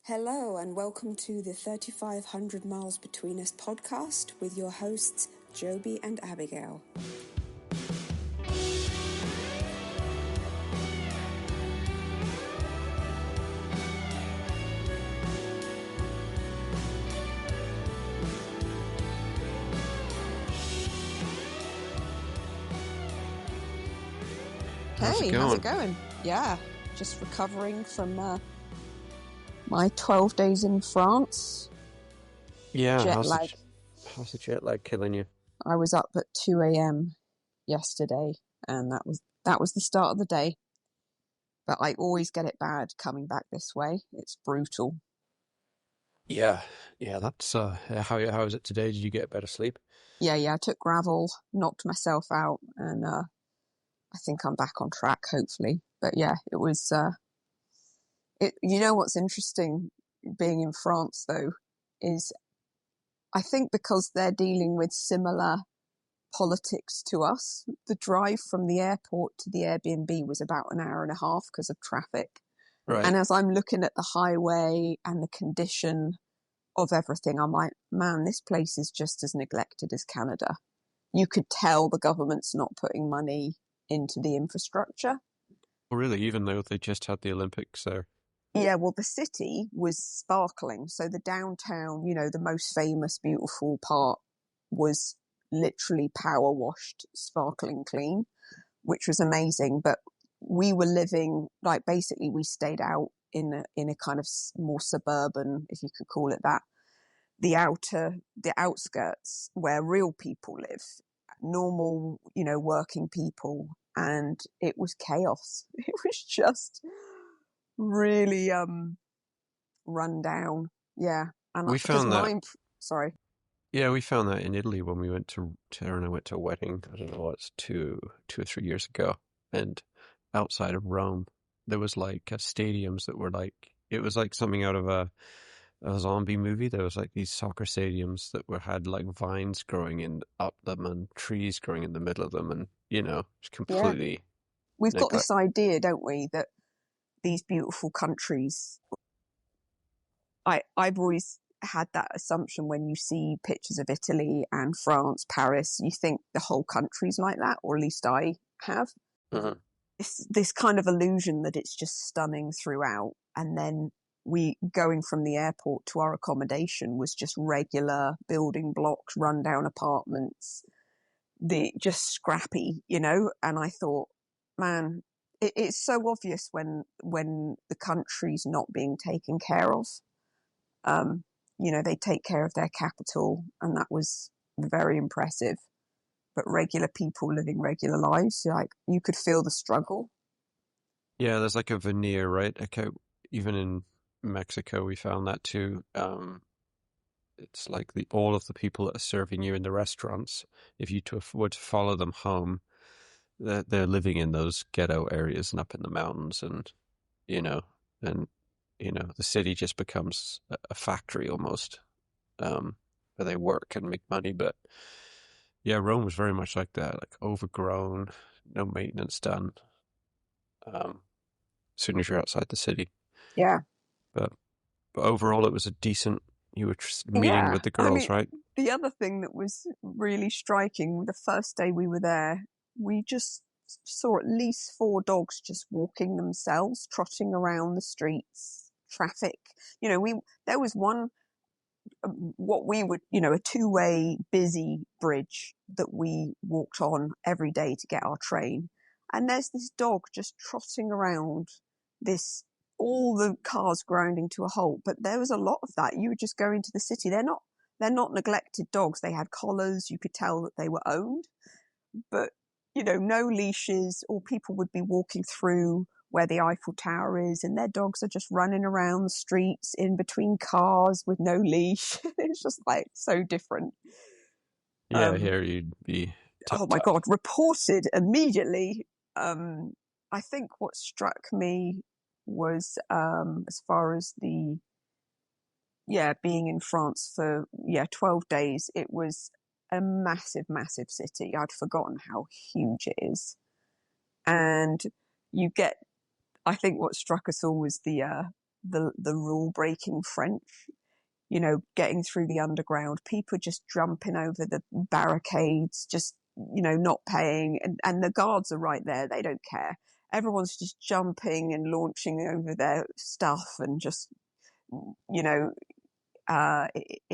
Hello and welcome to the 3,500 Miles Between Us podcast with your hosts Jobie and Abigail. How's it going? Yeah, just recovering from my 12 days in France. Yeah, jet lag. How's the jet lag killing you? I was up at 2 a.m. yesterday, and that was the start of the day. But I always get it bad coming back this way. It's brutal. Yeah, that's how is it today? Did you get better sleep? Yeah, I took gravel, knocked myself out, and I think I'm back on track, hopefully. But yeah, it was you know what's interesting being in France though is I think because they're dealing with similar politics to us, the drive from the airport to the Airbnb was about an hour and a half because of traffic. Right. And as I'm looking at the highway and the condition of everything, I'm like, man, this place is just as neglected as Canada. You could tell the government's not putting money into the infrastructure. Well, really, even though they just had the Olympics there. Yeah, well, the city was sparkling. So the downtown, the most famous, beautiful part was literally power washed, sparkling clean, which was amazing. But we were living, basically we stayed out in a kind of more suburban, if you could call it that, the outskirts where real people live, normal, working people. And it was chaos. It was just really run down. Yeah. And we found that. Sorry. Yeah, we found that in Italy when we went to Aaron and I went to a wedding. I don't know, it's 2 or 3 years ago, and outside of Rome, there was stadiums that were it was like something out of a zombie movie. There was these soccer stadiums that had vines growing up them and trees growing in the middle of them, and it's completely. Yeah. We've got this idea, don't we, that these beautiful countries. I've always had that assumption when you see pictures of Italy and France, Paris, you think the whole country's like that, or at least I have. Mm-hmm. This kind of illusion that it's just stunning throughout, and then we going from the airport to our accommodation was just regular building blocks, rundown apartments, just scrappy, and I thought, man, it's so obvious when the country's not being taken care of. They take care of their capital, and that was very impressive. But regular people living regular lives, you could feel the struggle. Yeah, there's a veneer, right? Even in Mexico, we found that too. It's all of the people that are serving you in the restaurants, if you were to follow them home, they're living in those ghetto areas and up in the mountains, and the city just becomes a factory almost, where they work and make money. But yeah, Rome was very much like that, overgrown, no maintenance done. As soon as you're outside the city. Yeah. But overall, it was a decent. You were meeting with the girls, right? The other thing that was really striking, the first day we were there, we just saw at least 4 dogs just walking themselves, trotting around the streets, traffic. There was one, what we would, a 2-way busy bridge that we walked on every day to get our train. And there's this dog just trotting around all the cars grinding to a halt. But there was a lot of that. You would just go into the city. They're not neglected dogs. They had collars. You could tell that they were owned. But, no leashes, or people would be walking through where the Eiffel Tower is, and their dogs are just running around the streets in between cars with no leash. It's just so different. Yeah, here you'd be. Oh my God, reported immediately. I think what struck me was, as far as being in France for 12 days, it was a massive, massive city. I'd forgotten how huge it is. And I think what struck us all was the the rule breaking French, you know, getting through the underground, people just jumping over the barricades, just, you know, not paying. And the guards are right there. They don't care. Everyone's just jumping and launching over their stuff and just, you know,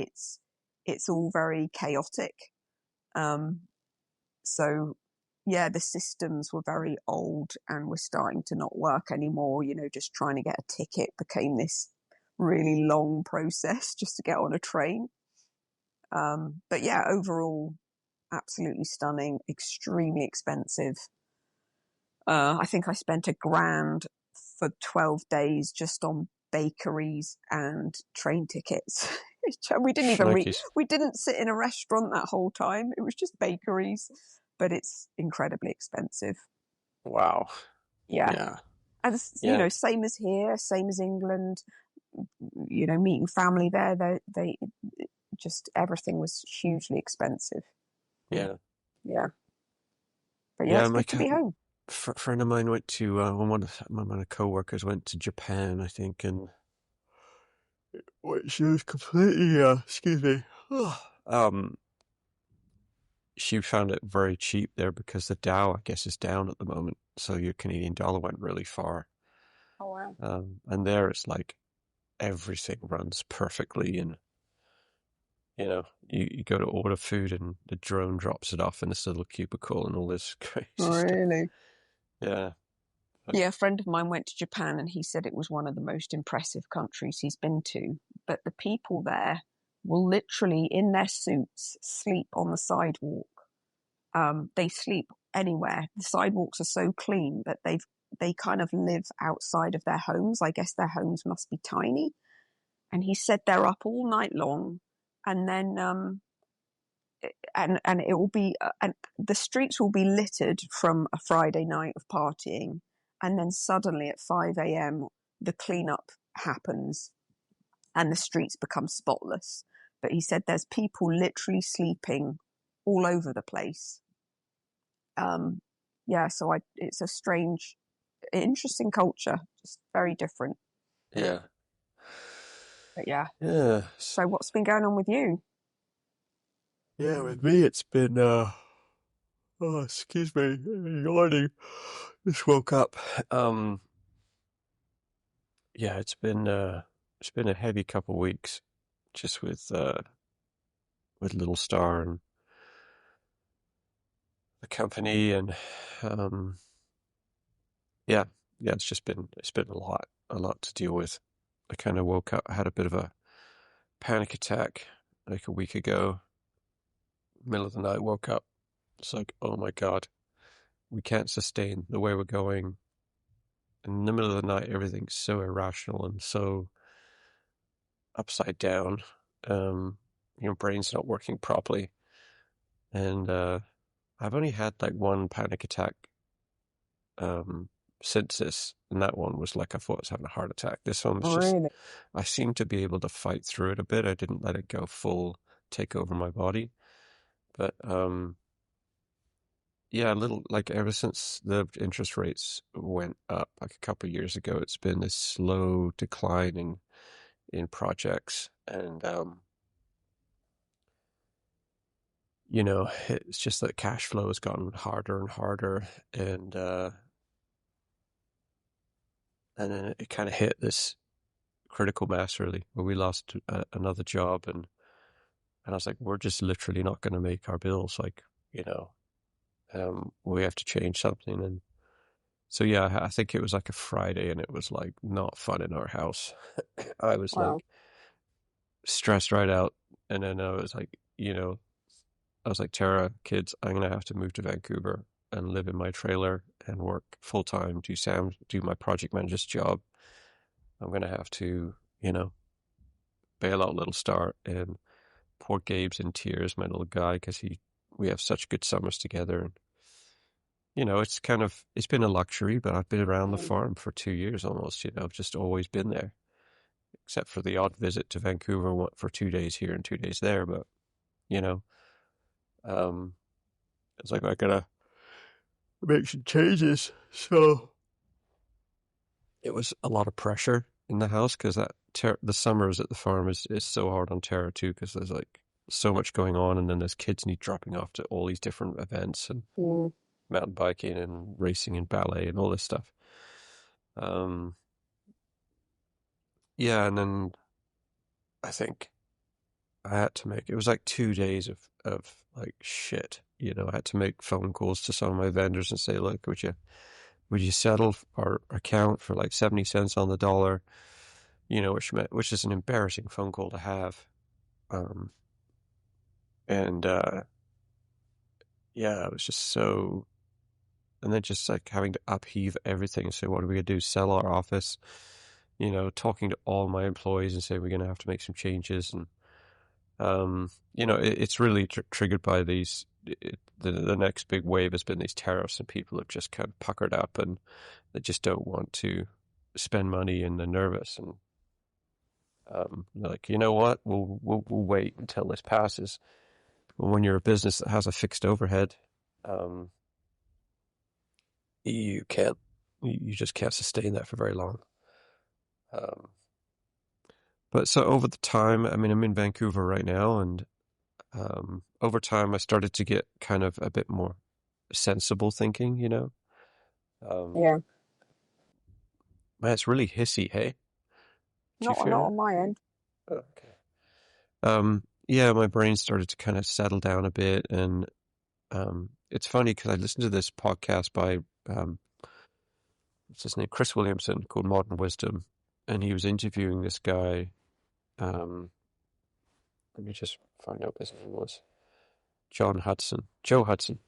it's all very chaotic. So yeah, the systems were very old and were starting to not work anymore. You know, just trying to get a ticket became this really long process just to get on a train. But yeah, overall, absolutely stunning, extremely expensive. I think I spent $1,000 for 12 days just on bakeries and train tickets. We didn't even we didn't sit in a restaurant that whole time. It was just bakeries, but it's incredibly expensive. Wow. Yeah. And you know, same as here, same as England. You know, meeting family there, they just everything was hugely expensive. Yeah. But yeah, it's good to be home. A friend of mine went to one of my co-workers went to Japan, I think, and she was completely excuse me. She found it very cheap there because the Dow, I guess, is down at the moment, so your Canadian dollar went really far. Oh wow. And there it's like everything runs perfectly, and you know, you go to order food and the drone drops it off in this little cubicle and all this crazy stuff. Really? Yeah. Yeah, a friend of mine went to Japan and he said it was one of the most impressive countries he's been to. But the people there will literally, in their suits, sleep on the sidewalk. They sleep anywhere. The sidewalks are so clean that they kind of live outside of their homes. I guess their homes must be tiny. And he said they're up all night long, and then and it will be and the streets will be littered from a Friday night of partying, and then suddenly at 5 a.m. the cleanup happens and the streets become spotless. But he said there's people literally sleeping all over the place. So it's a strange, interesting culture, just very different. Yeah. But yeah. Yeah. So what's been going on with you? Yeah, with me it's been oh, excuse me, yawning. Just woke up. Yeah, it's been a heavy couple weeks just with Little Star and the company, and yeah, it's been a lot to deal with. I kind of woke up, I had a bit of a panic attack like a week ago, middle of the night, woke up. It's like, oh my God, we can't sustain the way we're going. In the middle of the night, everything's so irrational and so upside down. Your brain's not working properly. And I've only had like one panic attack since this, and that one was like I thought I was having a heart attack. This one was just, I seemed to be able to fight through it a bit. I didn't let it go full take over my body. But yeah, a little like ever since the interest rates went up like a couple of years ago, it's been this slow decline in projects, and you know, it's just that cash flow has gotten harder and harder, and then it kind of hit this critical mass really, where we lost another job, and I was like, we're just literally not going to make our bills, like, you know, we have to change something. And so yeah, I think it was like a Friday, and it was like not fun in our house. I was like stressed right out, and then I was like, you know, I was like, Tara, kids, I'm gonna have to move to Vancouver and live in my trailer and work full time, do my project manager's job. I'm gonna have to, you know, bail out Little Star. And poor Gabe's in tears, my little guy, because we have such good summers together. And you know, it's been a luxury, but I've been around the farm for 2 years almost. You know, I've just always been there, except for the odd visit to Vancouver for 2 days here and 2 days there. But you know, it's like I gotta make some changes. So it was a lot of pressure in the house because the summers at the farm is so hard on Tara too because there's like so much going on, and then there's kids need dropping off to all these different events and mountain biking and racing and ballet and all this stuff. Yeah, and then I think I had to make, it was like 2 days of like shit, you know. I had to make phone calls to some of my vendors and say, look, would you settle our account for like 70 cents on the dollar, you know, which is an embarrassing phone call to have. And yeah, it was just so, and then just like having to upheave everything and say, what are we going to do? Sell our office, you know, talking to all my employees and say, we're going to have to make some changes. And, you know, it's really triggered by these, the next big wave has been these tariffs, and people have just kind of puckered up and they just don't want to spend money and they're nervous. And, they're like, you know what, we'll wait until this passes. Well, when you're a business that has a fixed overhead, you just can't sustain that for very long. But so over the time, I mean, I'm in Vancouver right now, and over time I started to get kind of a bit more sensible thinking, you know. Yeah. Man, it's really hissy, hey? Do you Not feel on my end. that? Okay. Yeah, my brain started to kind of settle down a bit, and it's funny because I listened to this podcast by what's his name, Chris Williamson, called Modern Wisdom, and he was interviewing this guy. Let me just find out what his name was. Joe Hudson.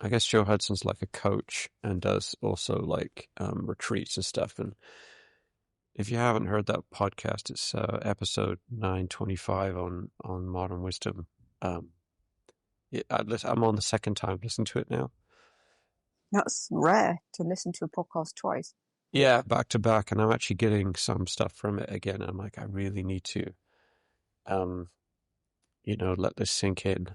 I guess Joe Hudson's like a coach and does also like retreats and stuff. And if you haven't heard that podcast, it's episode 925 on Modern Wisdom. I'm on the second time listening to it now. That's rare to listen to a podcast twice. Yeah, back to back, and I'm actually getting some stuff from it again. I'm like, I really need to, you know, let this sink in.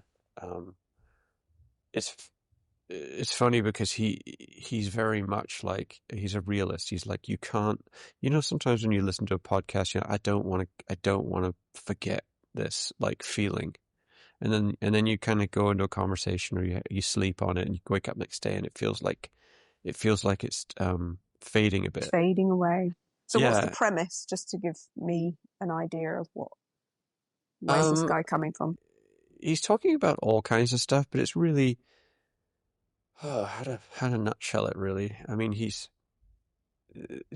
It's funny because he's very much like, he's a realist. He's like, you can't, you know, sometimes when you listen to a podcast, you know, I don't want to forget this like feeling. And then you kind of go into a conversation, or you sleep on it and you wake up next day and it feels like it's fading a bit. Fading away. So Yeah. what's the premise, just to give me an idea of where's this guy coming from? He's talking about all kinds of stuff, but it's really, how to nutshell it really. I mean, he's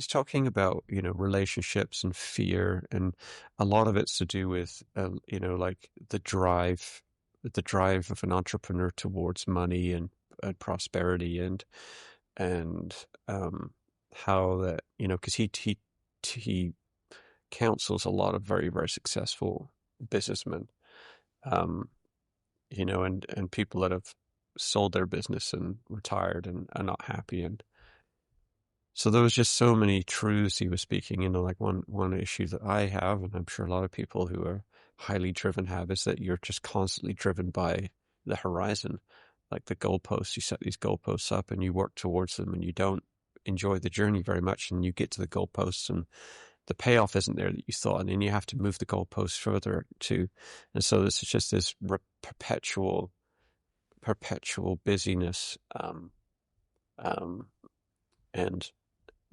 talking about, you know, relationships and fear, and a lot of it's to do with, you know, like the drive of an entrepreneur towards money and prosperity, and how that, you know, because he counsels a lot of very, very successful businessmen, you know, and people that have sold their business and retired and are not happy. And so there was just so many truths he was speaking. You know, like one issue that I have, and I'm sure a lot of people who are highly driven have, is that you're just constantly driven by the horizon, like the goalposts. You set these goalposts up and you work towards them, and you don't enjoy the journey very much. And you get to the goalposts and the payoff isn't there that you thought, and then you have to move the goalposts further too. And so this is just this perpetual busyness, and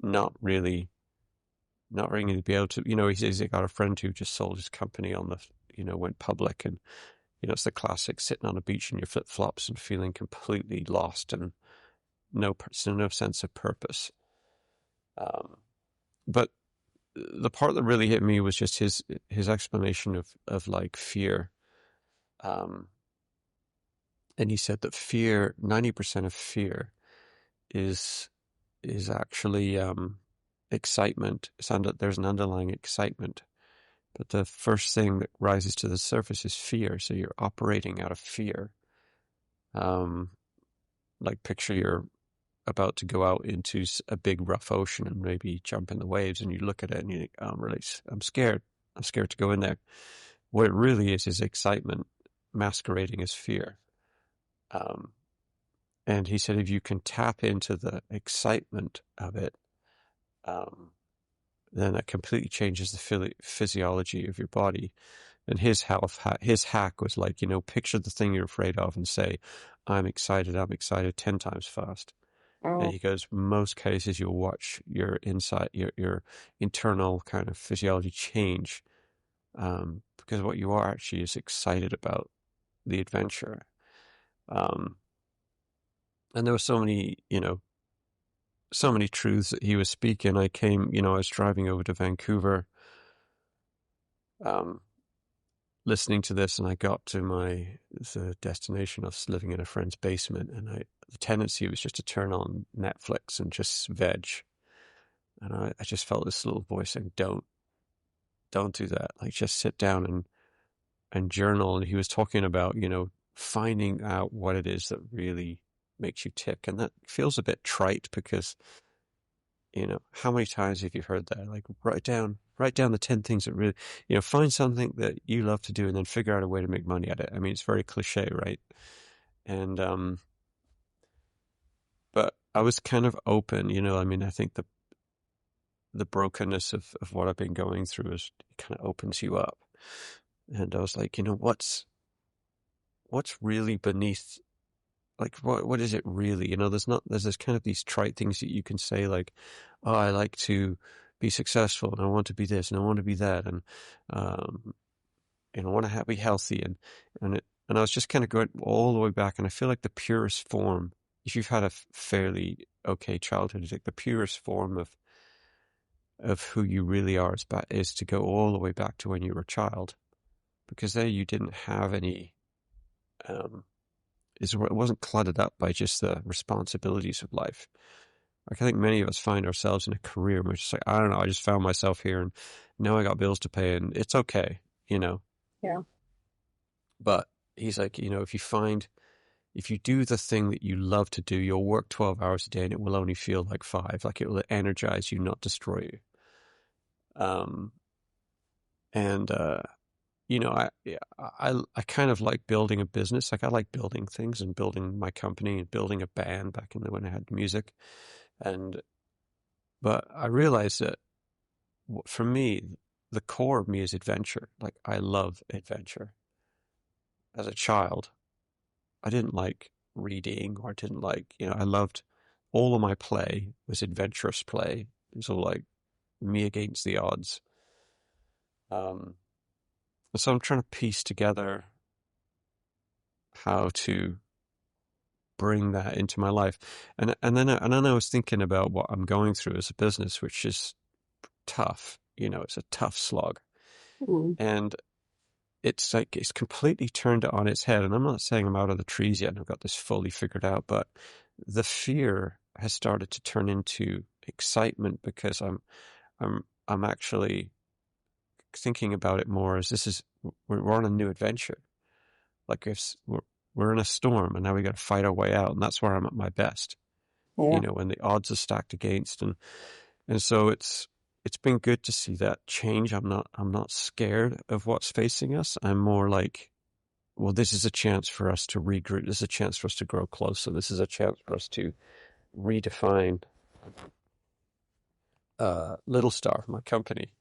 not really to be able to, you know, he's got a friend who just sold his company you know, went public, and, you know, it's the classic sitting on a beach in your flip-flops and feeling completely lost and no sense of purpose. But the part that really hit me was just his explanation of like fear. And he said that 90% of fear is actually excitement. There's an underlying excitement, but the first thing that rises to the surface is fear. So you're operating out of fear. Like picture you're about to go out into a big rough ocean and maybe jump in the waves, and you look at it and you think, oh, I'm scared. I'm scared to go in there. What it really is excitement masquerading as fear. And he said, if you can tap into the excitement of it, then that completely changes the physiology of your body. And his hack was like, picture the thing you're afraid of and say, I'm excited 10 times fast. Oh. And he goes, most cases you'll watch your your internal kind of physiology change, because what you are actually is excited about the adventure. And there were so many truths that he was speaking. I was driving over to Vancouver, listening to this, and I got to the destination. I was living in a friend's basement, and the tendency was just to turn on Netflix and just veg. And I just felt this little voice saying, don't do that. Like, just sit down and journal. And he was talking about, finding out what it is that really makes you tick. And that feels a bit trite because, how many times have you heard that? Like, write down the 10 things that really, find something that you love to do and then figure out a way to make money at it. I mean, it's very cliche, right? And, but I was kind of open, I mean, I think the brokenness of what I've been going through kind of opens you up. And I was like, what's really beneath, like, what is it really? There's kind of these trite things that you can say, like, oh, I like to be successful and I want to be this and I want to be that. And, I want to be healthy. And I was just kind of going all the way back. And I feel like the purest form, if you've had a fairly okay childhood, it's like the purest form of who you really are is to go all the way back to when you were a child, because there you didn't have any, it wasn't cluttered up by just the responsibilities of life. Like, I think many of us find ourselves in a career and we're just like, I don't know, I just found myself here and now I got bills to pay and it's okay, Yeah. But he's like, if you do the thing that you love to do, you'll work 12 hours a day and it will only feel like 5. Like, it will energize you, not destroy you. I kind of like building a business. Like, I like building things and building my company and building a band back when I had music. But I realized that for me, the core of me is adventure. Like, I love adventure. As a child, I didn't like reading, or I didn't like, I loved, all of my play was adventurous play. It was all like me against the odds. So I'm trying to piece together how to bring that into my life. And then I was thinking about what I'm going through as a business, which is tough. It's a tough slog. Mm. And it's like, it's completely turned it on its head. And I'm not saying I'm out of the trees yet and I've got this fully figured out, but the fear has started to turn into excitement, because I'm actually thinking about it more as we're on a new adventure. Like, if we're in a storm and now we got to fight our way out, and that's where I'm at my best. Yeah. When the odds are stacked against, and so it's been good to see that change. I'm not scared of what's facing us. I'm more like, well, this is a chance for us to regroup. This is a chance for us to grow closer. This is a chance for us to redefine Little Star, my company,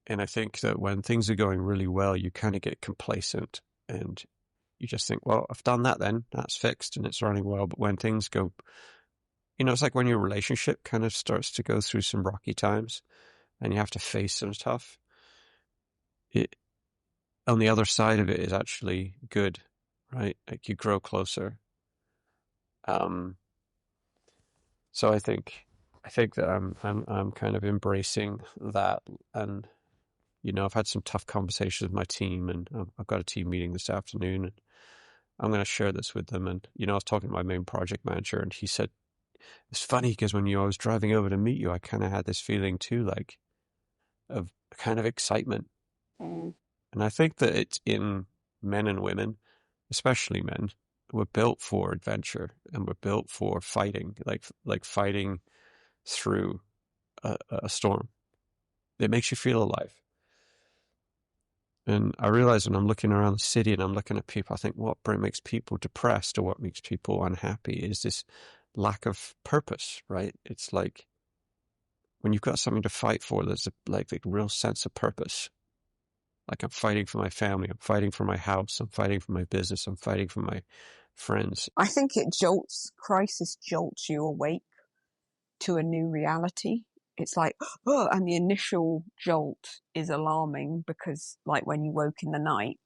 and I think that when things are going really well, you kind of get complacent and you just think, well, I've done that then, that's fixed and it's running well. But when things go, it's like when your relationship kind of starts to go through some rocky times and you have to face some stuff. On the other side of it is actually good, right? Like, you grow closer. So I think that I'm kind of embracing that. And I've had some tough conversations with my team, and I've got a team meeting this afternoon, and I'm going to share this with them. And I was talking to my main project manager, and he said, it's funny because when I was driving over to meet you, I kind of had this feeling too, like, of kind of excitement. Mm. And I think that it's in men and women, especially men. We're built for adventure, and we're built for fighting, like fighting through a storm. It makes you feel alive. And I realize when I'm looking around the city and I'm looking at people, I think what makes people depressed or what makes people unhappy is this lack of purpose, right? It's like when you've got something to fight for, there's like a real sense of purpose. Like I'm fighting for my family, I'm fighting for my house, I'm fighting for my business, I'm fighting for my friends. I think crisis jolts you awake to a new reality. It's like, oh, and the initial jolt is alarming because, like, when you woke in the night,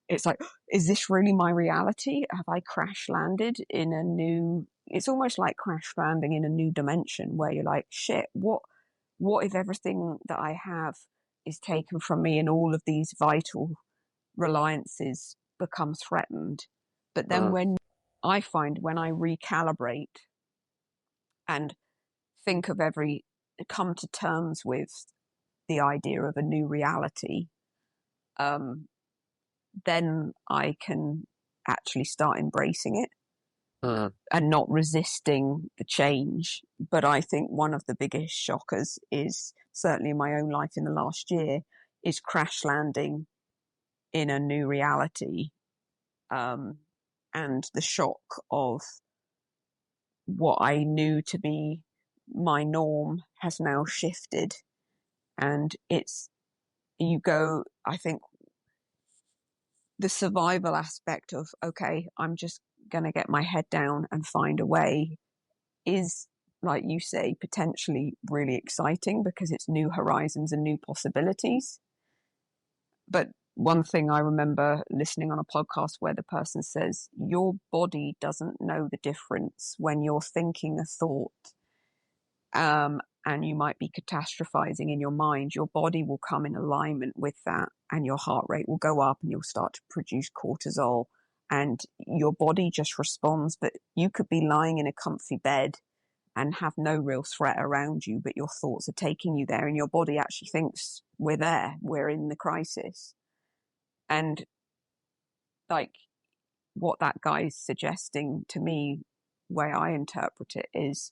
it's like, is this really my reality? Have I crash landed in a new, it's almost like crash landing in a new dimension where you're like, shit, what if everything that I have is taken from me and all of these vital reliances become threatened? But then when I recalibrate and come to terms with the idea of a new reality, then I can actually start embracing it and not resisting the change. But I think one of the biggest shockers is, certainly in my own life in the last year, is crash landing in a new reality. And the shock of what I knew to be my norm has now shifted. And I think the survival aspect of, okay, I'm just going to get my head down and find a way is, like you say, potentially really exciting because it's new horizons and new possibilities. But one thing I remember listening on a podcast where the person says, your body doesn't know the difference when you're thinking a thought, and you might be catastrophizing in your mind. Your body will come in alignment with that, and your heart rate will go up, and you'll start to produce cortisol, and your body just responds. But you could be lying in a comfy bed and have no real threat around you, but your thoughts are taking you there, and your body actually thinks we're there, we're in the crisis. And like what that guy's suggesting to me, way I interpret it, is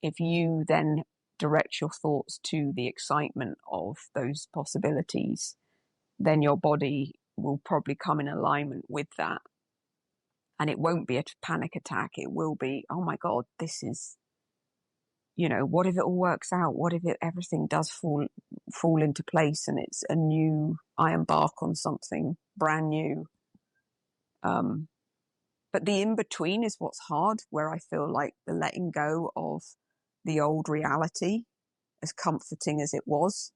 if you then direct your thoughts to the excitement of those possibilities, then your body will probably come in alignment with that. And it won't be a panic attack. It will be, oh my God, this is, what if it all works out? What if everything does fall into place and it's I embark on something brand new. But the in-between is what's hard, where I feel like the letting go of the old reality, as comforting as it was,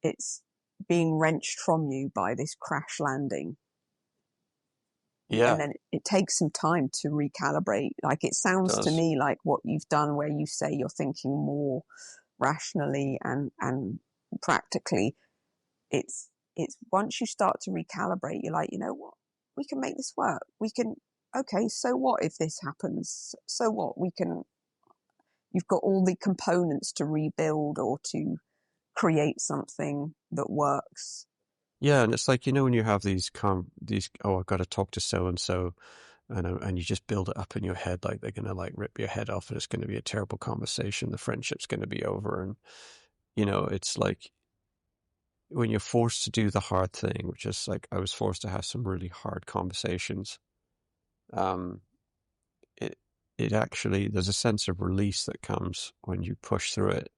it's being wrenched from you by this crash landing. Yeah. And then it takes some time to recalibrate. Like, it sounds to me like what you've done, where you say you're thinking more rationally and practically. It's once you start to recalibrate, you're like, you know what? We can make this work. Okay, so what if this happens? So what? You've got all the components to rebuild or to create something that works. Yeah, and it's like, when you have these, I've got to talk to so-and-so, and you just build it up in your head like they're going to like rip your head off and it's going to be a terrible conversation. The friendship's going to be over. And, it's like when you're forced to do the hard thing, which is like I was forced to have some really hard conversations. It actually, there's a sense of release that comes when you push through it,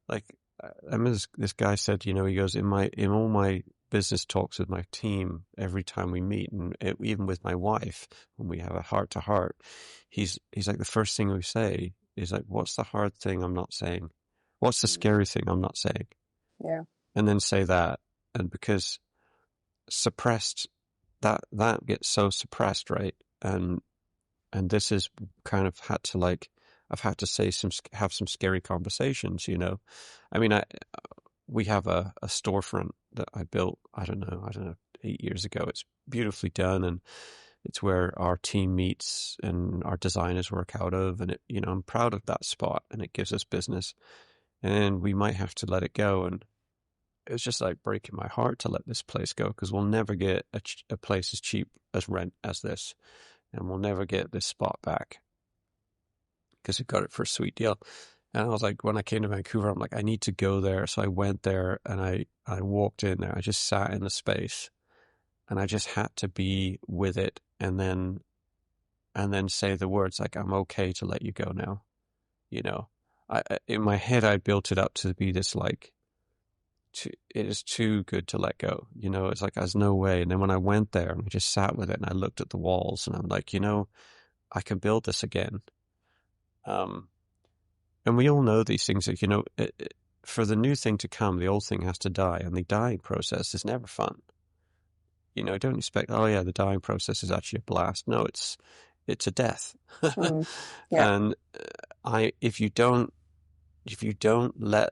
like I remember this guy said, he goes, in all my business talks with my team, every time we meet, and even with my wife, when we have a heart to heart, he's like, the first thing we say is like, what's the hard thing I'm not saying? What's the scary thing I'm not saying? Yeah. And then say that. And because suppressed, that gets so suppressed, right? And this is kind of I've had to have some scary conversations, I mean, we have a storefront that I built, I don't know, 8 years ago. It's beautifully done, and it's where our team meets and our designers work out of, and I'm proud of that spot, and it gives us business. And we might have to let it go, and it was just like breaking my heart to let this place go, because we'll never get a place as cheap as rent as this, and we'll never get this spot back because we got it for a sweet deal. And I was like, when I came to Vancouver, I'm like, I need to go there. So I went there and I walked in there. I just sat in the space and I just had to be with it, and then say the words like, I'm okay to let you go now, in my head, I built it up to be this like, it is too good to let go. You know, it's like, there's no way. And then when I went there and I just sat with it and I looked at the walls and I'm like, you know, I can build this again. And we all know these things that, you know, for the new thing to come, the old thing has to die, and the dying process is never fun. You know, don't expect, oh yeah, the dying process is actually a blast. No, it's a death. Yeah. And if you don't let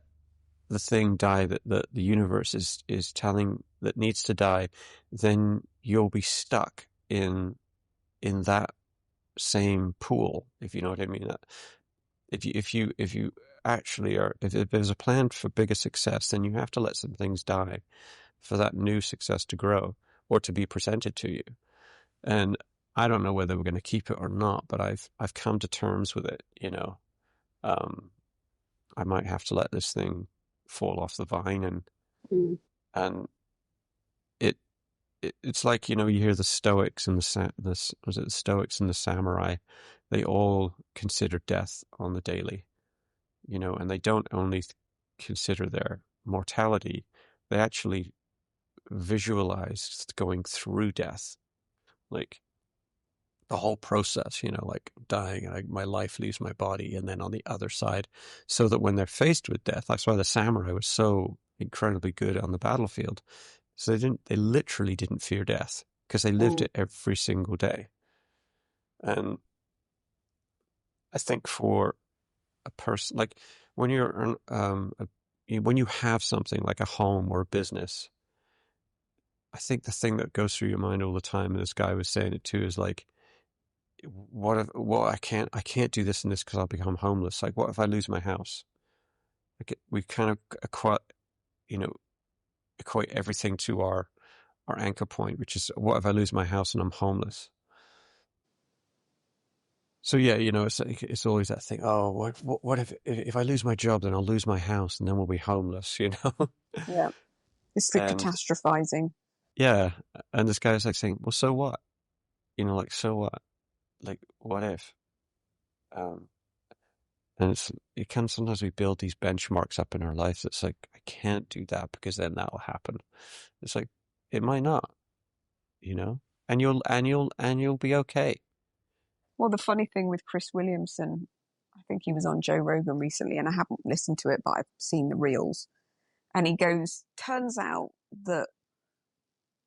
the thing die that the universe is telling that needs to die, then you'll be stuck in that same pool, if you know what I mean. If you actually are, if there's a plan for bigger success, then you have to let some things die for that new success to grow or to be presented to you. And I don't know whether we're going to keep it or not, but I've come to terms with it. You know, I might have to let this thing fall off the vine, and it's like, you know, you hear the Stoics and the Stoics and the samurai, they all consider death on the daily, you know, and they don't only consider their mortality, they actually visualize going through death, like the whole process, you know, like dying and my life leaves my body, and then on the other side, so that when they're faced with death, that's why the samurai was so incredibly good on the battlefield. So they literally didn't fear death because they lived it every single day. And I think for a person, like when when you have something like a home or a business, I think the thing that goes through your mind all the time, and this guy was saying it too, is like, I can't do this and this because I'll become homeless. Like, what if I lose my house? Like, we kind of equate everything to our anchor point, which is, what if I lose my house and I'm homeless? So yeah, you know, it's always that thing. Oh, what if I lose my job, then I'll lose my house, and then we'll be homeless, you know? Yeah. It's the And catastrophizing. yeah, and this guy's like saying, well, so what? You know, like, so what? Like, what if? And it can sometimes we build these benchmarks up in our life that's like, I can't do that because then that'll happen. It's like, it might not, you know, and you'll be okay. Well, the funny thing with Chris Williamson, I think he was on Joe Rogan recently, and I haven't listened to it, but I've seen the reels. And he goes, turns out that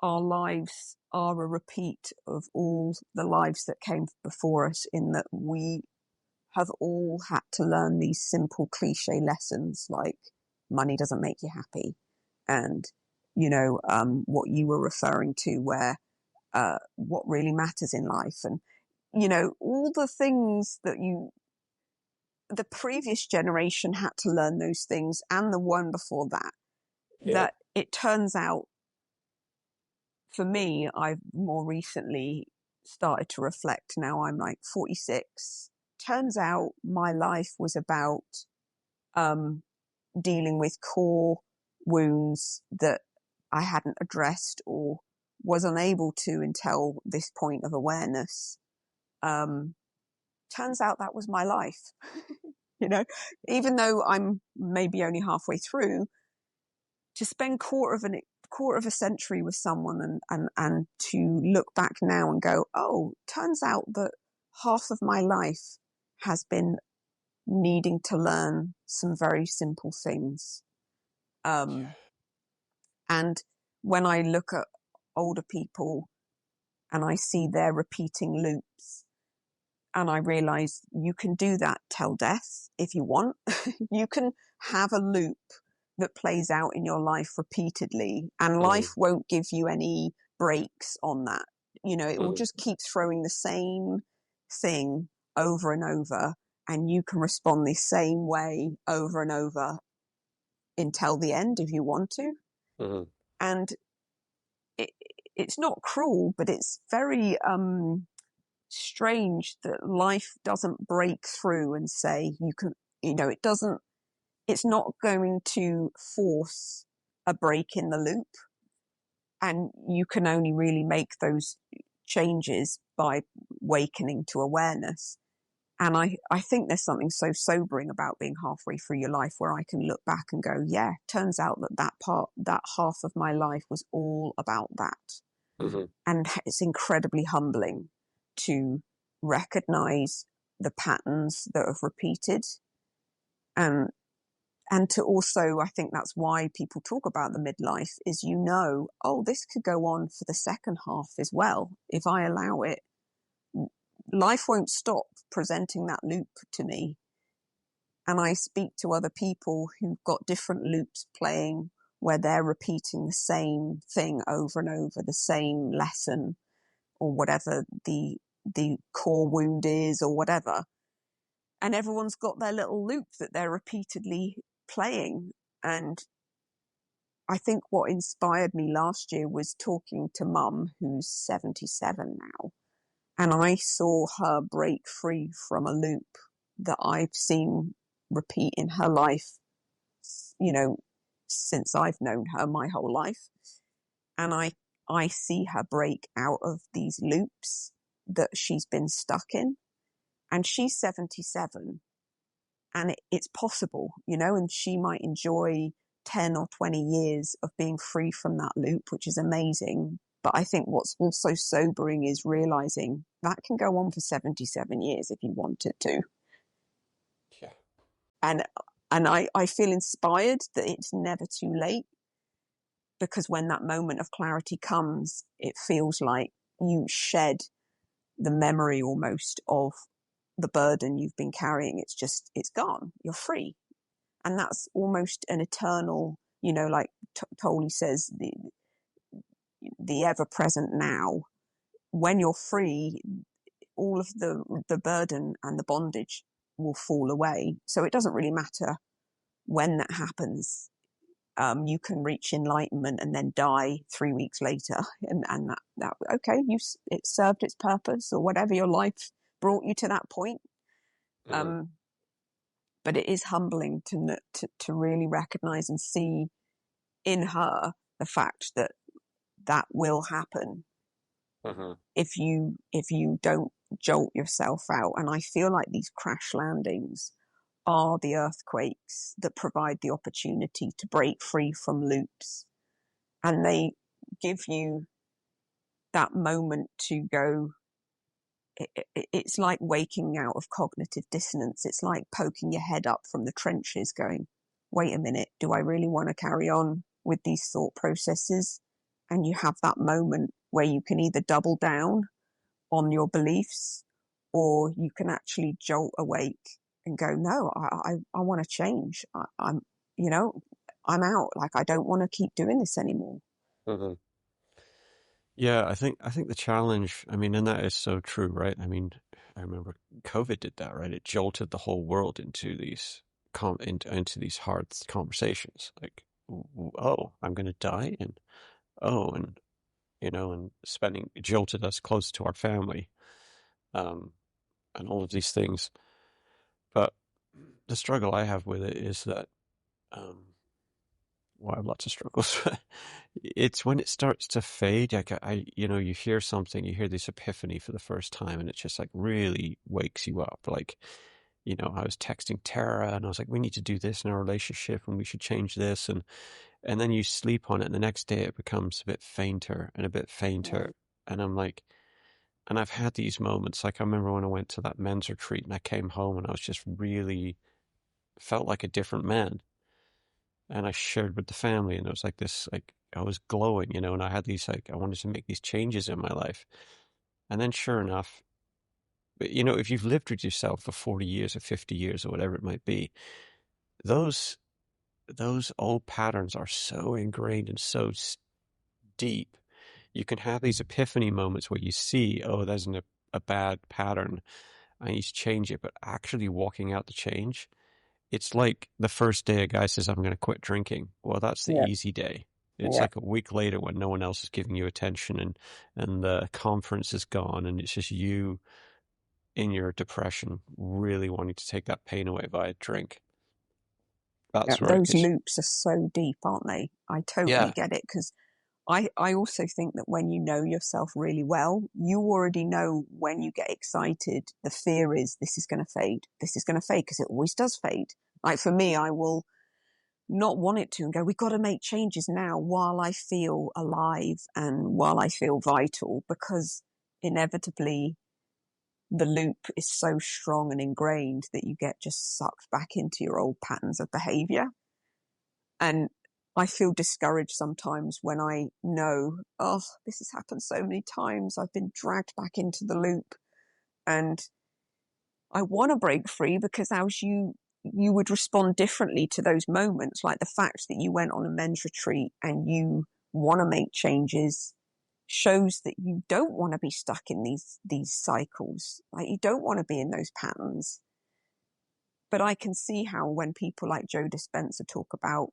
our lives are a repeat of all the lives that came before us, in that we have all had to learn these simple cliche lessons like money doesn't make you happy. And, you know, what you were referring to, where what really matters in life. And, you know, all the things that the previous generation had to learn those things, and the one before that, that it turns out, for me, I've more recently started to reflect. Now I'm like 46. Turns out my life was about dealing with core wounds that I hadn't addressed or was unable to until this point of awareness. Turns out that was my life. You know, even though I'm maybe only halfway through, to spend quarter of a century with someone and to look back now and go, oh, turns out that half of my life has been needing to learn some very simple things. And when I look at older people and I see their repeating loops, and I realize you can do that till death if you want. You can have a loop that plays out in your life repeatedly, and life won't give you any breaks on that. You know, it will just keep throwing the same thing over and over, and you can respond the same way over and over until the end if you want to. And it's not cruel, but it's very strange that life doesn't break through and say you can, you know, it's not going to force a break in the loop, and you can only really make those changes by awakening to awareness. And I think there's something so sobering about being halfway through your life where I can look back and go, yeah, turns out that half of my life was all about that. Mm-hmm. And it's incredibly humbling to recognize the patterns that have repeated. And to also, I think that's why people talk about the midlife is, oh, this could go on for the second half as well. If I allow it, life won't stop presenting that loop to me. And I speak to other people who've got different loops playing where they're repeating the same thing over and over, the same lesson or whatever the core wound is or whatever. And everyone's got their little loop that they're repeatedly playing. And I think what inspired me last year was talking to Mum, who's 77 now. And I saw her break free from a loop that I've seen repeat in her life, since I've known her my whole life. And I see her break out of these loops that she's been stuck in. And she's 77 and it's possible, and she might enjoy 10 or 20 years of being free from that loop, which is amazing. But I think what's also sobering is realizing that can go on for 77 years if you wanted to. Yeah. And I feel inspired that it's never too late, because when that moment of clarity comes, it feels like you shed the memory almost of the burden you've been carrying. It's gone. You're free. And that's almost an eternal, like Tolle says, the ever-present now. When you're free, all of the burden and the bondage will fall away. So it doesn't really matter when that happens. You can reach enlightenment and then die 3 weeks later, and that okay, it served its purpose, or whatever your life brought you to that point. Mm-hmm. But it is humbling to really recognize and see in her the fact that will happen. Mm-hmm. if you don't jolt yourself out. And I feel like these crash landings are the earthquakes that provide the opportunity to break free from loops. And they give you that moment to go, it's like waking out of cognitive dissonance. It's like poking your head up from the trenches going, wait a minute, do I really want to carry on with these thought processes? And you have that moment where you can either double down on your beliefs, or you can actually jolt awake and go, no, I want to change. I'm out. Like, I don't want to keep doing this anymore. Mm-hmm. Yeah, I think the challenge, I mean, and that is so true, right? I mean, I remember COVID did that, right? It jolted the whole world into these into these hard conversations. Like, oh, I'm going to die, and oh, and and it jolted us close to our family, and all of these things. But the struggle I have with it is that, well, I have lots of struggles. It's when it starts to fade. Like you hear something, you hear this epiphany for the first time, and it just like really wakes you up. Like, I was texting Tara, and I was like, we need to do this in our relationship, and we should change this, and then you sleep on it, and the next day it becomes a bit fainter and a bit fainter, and I'm like, and I've had these moments. Like, I remember when I went to that men's retreat, and I came home, and I was just really felt like a different man. And I shared with the family, and it was like this, like I was glowing, and I had these, like, I wanted to make these changes in my life. And then sure enough, if you've lived with yourself for 40 years or 50 years or whatever it might be, those old patterns are so ingrained and so deep. You can have these epiphany moments where you see, oh, there's a bad pattern, I need to change it. But actually walking out the change, it's like the first day a guy says, I'm going to quit drinking. Well, that's the easy day. It's like a week later when no one else is giving you attention, and the conference is gone, and it's just you in your depression really wanting to take that pain away via drink. That's right. Those loops are so deep, aren't they? I totally get it, because I also think that when you know yourself really well, you already know when you get excited, the fear is this is going to fade. This is going to fade because it always does fade. Like for me, I will not want it to and go, we've got to make changes now while I feel alive and while I feel vital, because inevitably the loop is so strong and ingrained that you get just sucked back into your old patterns of behavior. And I feel discouraged sometimes when I know, oh, this has happened so many times. I've been dragged back into the loop, and I want to break free, because as you would respond differently to those moments. Like the fact that you went on a men's retreat and you want to make changes shows that you don't want to be stuck in these cycles. Like you don't want to be in those patterns. But I can see how when people like Joe Dispenza talk about,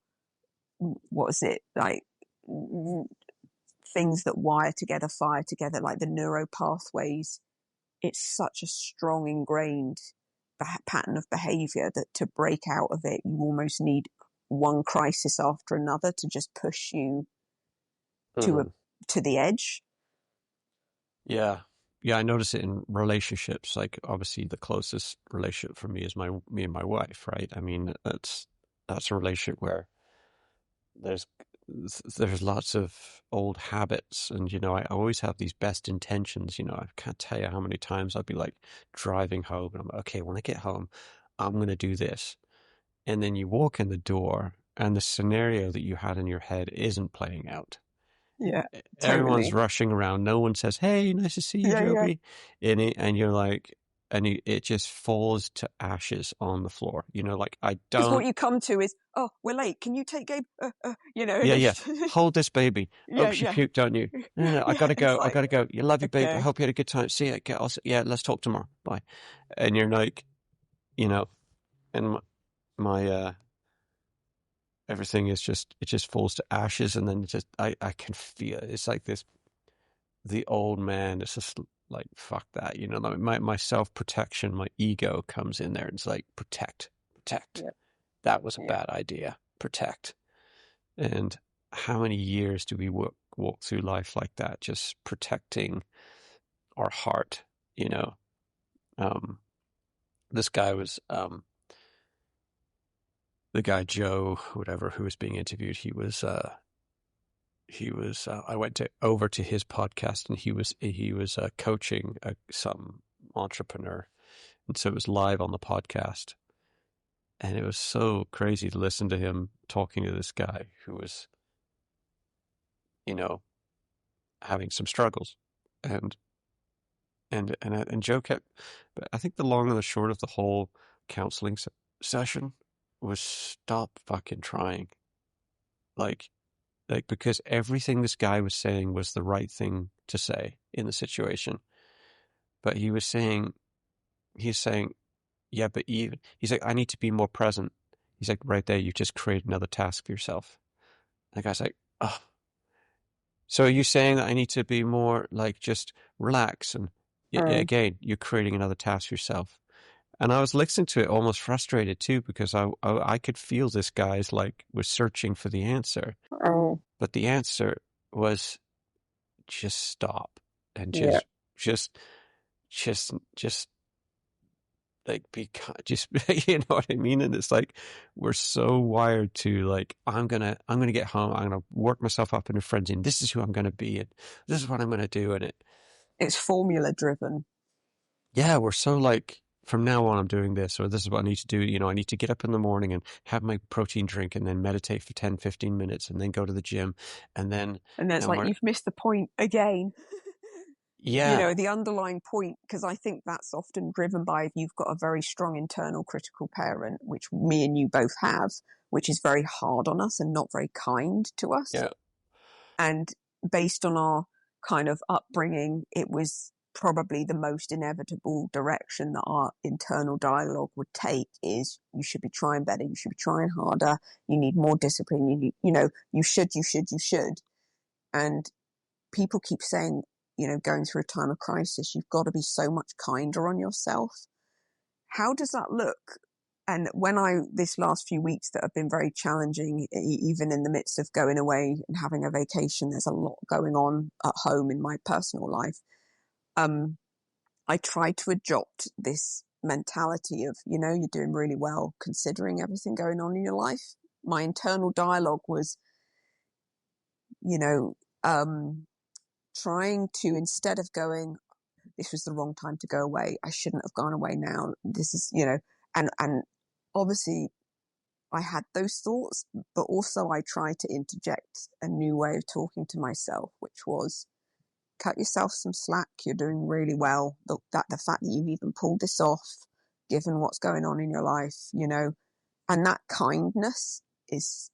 what is it, like things that wire together, fire together, like the neuro pathways, it's such a strong ingrained pattern of behavior that to break out of it, you almost need one crisis after another to just push you to the edge. Yeah. I notice it in relationships. Like obviously the closest relationship for me is me and my wife, right? I mean, that's a relationship where there's lots of old habits, and I always have these best intentions. I can't tell you how many times I'll be like driving home and I'm like, okay, when I get home I'm going to do this, and then you walk in the door and the scenario that you had in your head isn't playing out. Yeah, Everyone's totally. rushing around. No one says, hey, nice to see you, Jobie. And you're like, and it just falls to ashes on the floor. Like, I Because what don't. you come to is, oh, we're late. Can you take Gabe? Yeah. Hold this baby. Yeah, She puked, don't you? No, I yeah, gotta go. like, I gotta go. You love you, babe. I okay. hope you had a good time. See ya. Yeah, let's talk tomorrow. Bye. And you're like, and my everything is it just falls to ashes, and then I can feel it. It's like the old man. It's just like, fuck that. Like my self-protection, my ego comes in there. And it's like, protect. Yeah. That was a bad idea. Protect. And how many years do we walk through life like that, just protecting our heart? This guy was the guy Joe, whatever, who was being interviewed. He was. I went over to his podcast, and he was coaching some entrepreneur, and so it was live on the podcast, and it was so crazy to listen to him talking to this guy who was, having some struggles, and Joe kept. But I think the long and the short of the whole counseling session was stop fucking trying, like because everything this guy was saying was the right thing to say in the situation. But he's saying, yeah, but he's like, I need to be more present. He's like, right there, you just create another task for yourself. And the guy's like, oh. So are you saying that I need to be more like just relax? And again, you're creating another task for yourself. And I was listening to it almost frustrated too, because I could feel this guy's like was searching for the answer. But the answer was just stop and just like just you know what I mean? And it's like we're so wired to like, I'm gonna get home, I'm gonna work myself up into frenzy, and this is who I'm gonna be, and this is what I'm gonna do, and it's formula driven. Yeah, we're so like, from now on I'm doing this, or this is what I need to do. I need to get up in the morning and have my protein drink and then meditate for 10-15 minutes and then go to the gym, and then it's like, you've missed the point again. Yeah. The underlying point, because I think that's often driven by, if you've got a very strong internal critical parent, which me and you both have, which is very hard on us and not very kind to us. Yeah. And based on our kind of upbringing, it was probably the most inevitable direction that our internal dialogue would take is, you should be trying better, you should be trying harder, you need more discipline, you should. And people keep saying, going through a time of crisis, you've got to be so much kinder on yourself. How does that look And this last few weeks that have been very challenging, even in the midst of going away and having a vacation, there's a lot going on at home in my personal life. I try to adopt this mentality of, you're doing really well considering everything going on in your life. My internal dialogue was, trying to, instead of going, this was the wrong time to go away, I shouldn't have gone away now, this is, and obviously I had those thoughts, but also I tried to interject a new way of talking to myself, which was, cut yourself some slack, you're doing really well. The fact that you've even pulled this off, given what's going on in your life, and that kindness is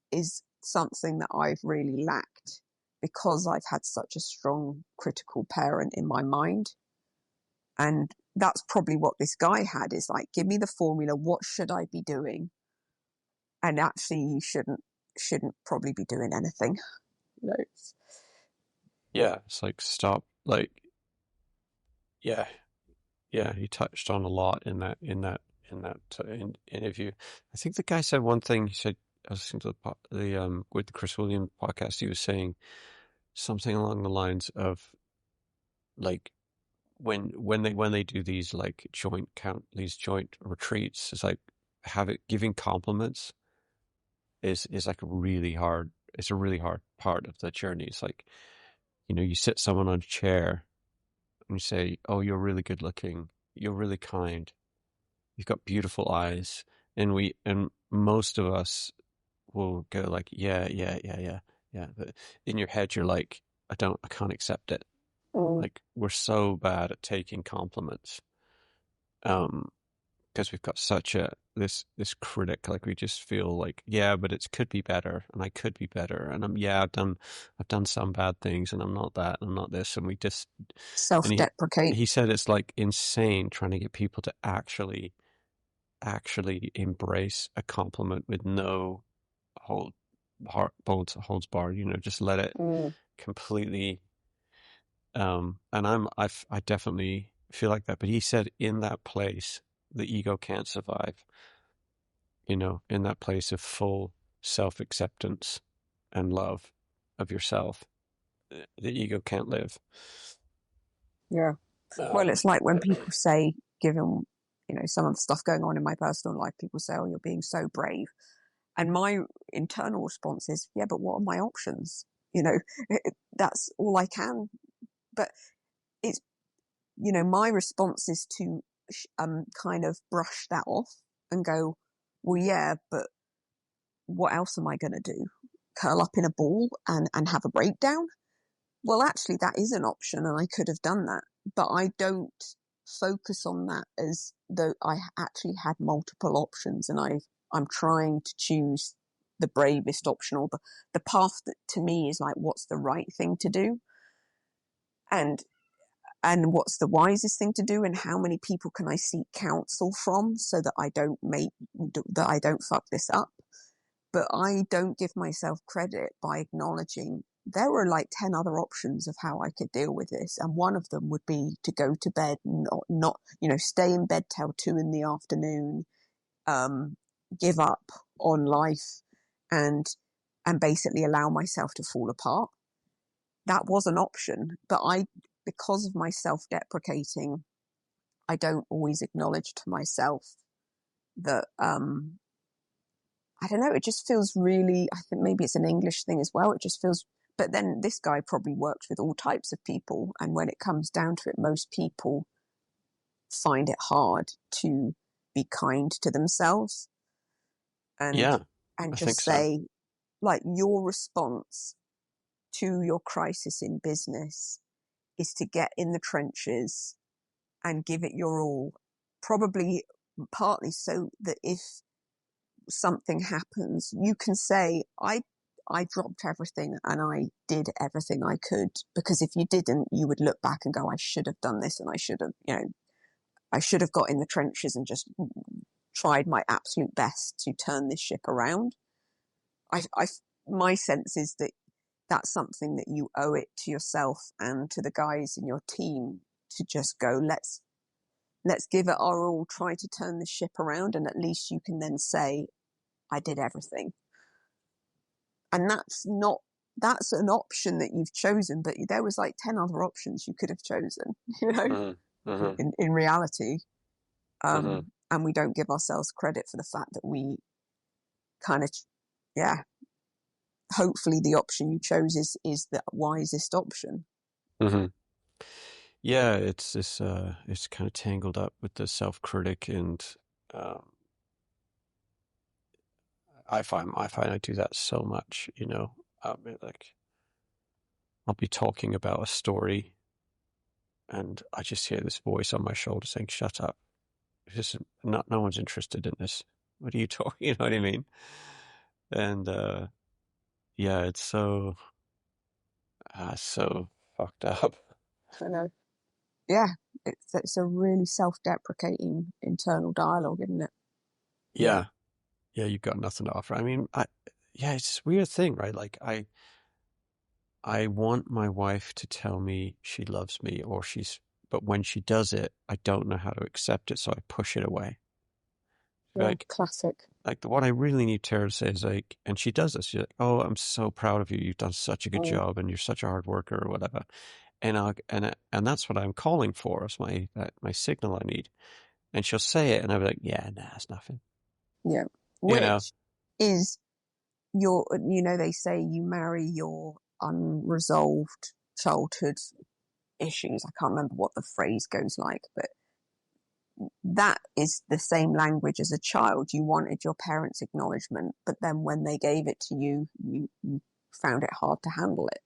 something that I've really lacked because I've had such a strong critical parent in my mind. And that's probably what this guy had, is like, give me the formula, what should I be doing? And actually you shouldn't probably be doing anything. Yeah, it's like, stop, like, yeah, he touched on a lot in that interview. I think the guy said one thing. He said, I was listening to the with the Chris Williamson podcast, he was saying something along the lines of, like, when they do these like joint retreats, it's like giving compliments is like really hard. It's a really hard part of the journey. It's like, you sit someone on a chair and you say, "Oh, you're really good looking. You're really kind. You've got beautiful eyes." And most of us will go like, yeah. But in your head, you're like, I can't accept it. Like, we're so bad at taking compliments. Because we've got such this critic, like, we just feel like, yeah, but it could be better, and I could be better, and I've done some bad things, and I'm not that, and I'm not this, and we just self-deprecate. He said it's like insane trying to get people to actually embrace a compliment with no holds barred. Just let it completely. And I definitely feel like that. But he said, in that place, the ego can't survive. In that place of full self-acceptance and love of yourself, the ego can't live. Yeah. Well, it's like when people say, given, some of the stuff going on in my personal life, people say, oh, you're being so brave. And my internal response is, yeah, but what are my options? That's all I can. But it's, my response is to kind of brush that off and go, well, yeah, but what else am I going to do? Curl up in a ball and have a breakdown? Well, actually, that is an option, and I could have done that. But I don't focus on that as though I actually had multiple options, and I'm trying to choose the bravest option, or the path that to me is like, what's the right thing to do, and what's the wisest thing to do, and how many people can I seek counsel from so that I don't fuck this up. But I don't give myself credit by acknowledging there were like 10 other options of how I could deal with this. And one of them would be to go to bed, not stay in bed till 2 p.m, give up on life and basically allow myself to fall apart. That was an option, but because of my self-deprecating, I don't always acknowledge to myself that, I don't know, it just feels really, I think maybe it's an English thing as well. It just feels, but then this guy probably works with all types of people. And when it comes down to it, most people find it hard to be kind to themselves and just say, like, your response to your crisis in business is to get in the trenches and give it your all, probably partly so that if something happens, you can say, I dropped everything and I did everything I could. Because if you didn't, you would look back and go, I should have done this, and I should have got in the trenches and just tried my absolute best to turn this ship around. My sense is that that's something that you owe it to yourself and to the guys in your team to just go, let's let's give it our all, try to turn the ship around, and at least you can then say, I did everything. And that's an option that you've chosen, but there was like 10 other options you could have chosen, in reality. And we don't give ourselves credit for the fact that we kind of, hopefully the option you chose is the wisest option. Yeah, it's kind of tangled up with the self-critic, and I find I do that so much, like I'll be talking about a story and I just hear this voice on my shoulder saying, shut up. No one's interested in this. What are you talking? You know what I mean? And it's so fucked up. I know. Yeah, it's a really self-deprecating internal dialogue, isn't it? Yeah, you've got nothing to offer. I mean, it's a weird thing, right? Like I want my wife to tell me she loves me, but when she does it, I don't know how to accept it, so I push it away. Yeah, classic. Like what I really need Tara to say is like, and she does this. She's like, "Oh, I'm so proud of you. You've done such a good job, and you're such a hard worker, or whatever." And that's what I'm calling for. It's my signal I need. And she'll say it, and I'll be like, "Yeah, nah, it's nothing." Yeah, which is they say you marry your unresolved childhood issues. I can't remember what the phrase goes like, but that is the same language as a child. You wanted your parents' acknowledgement, but then when they gave it to you, you found it hard to handle it.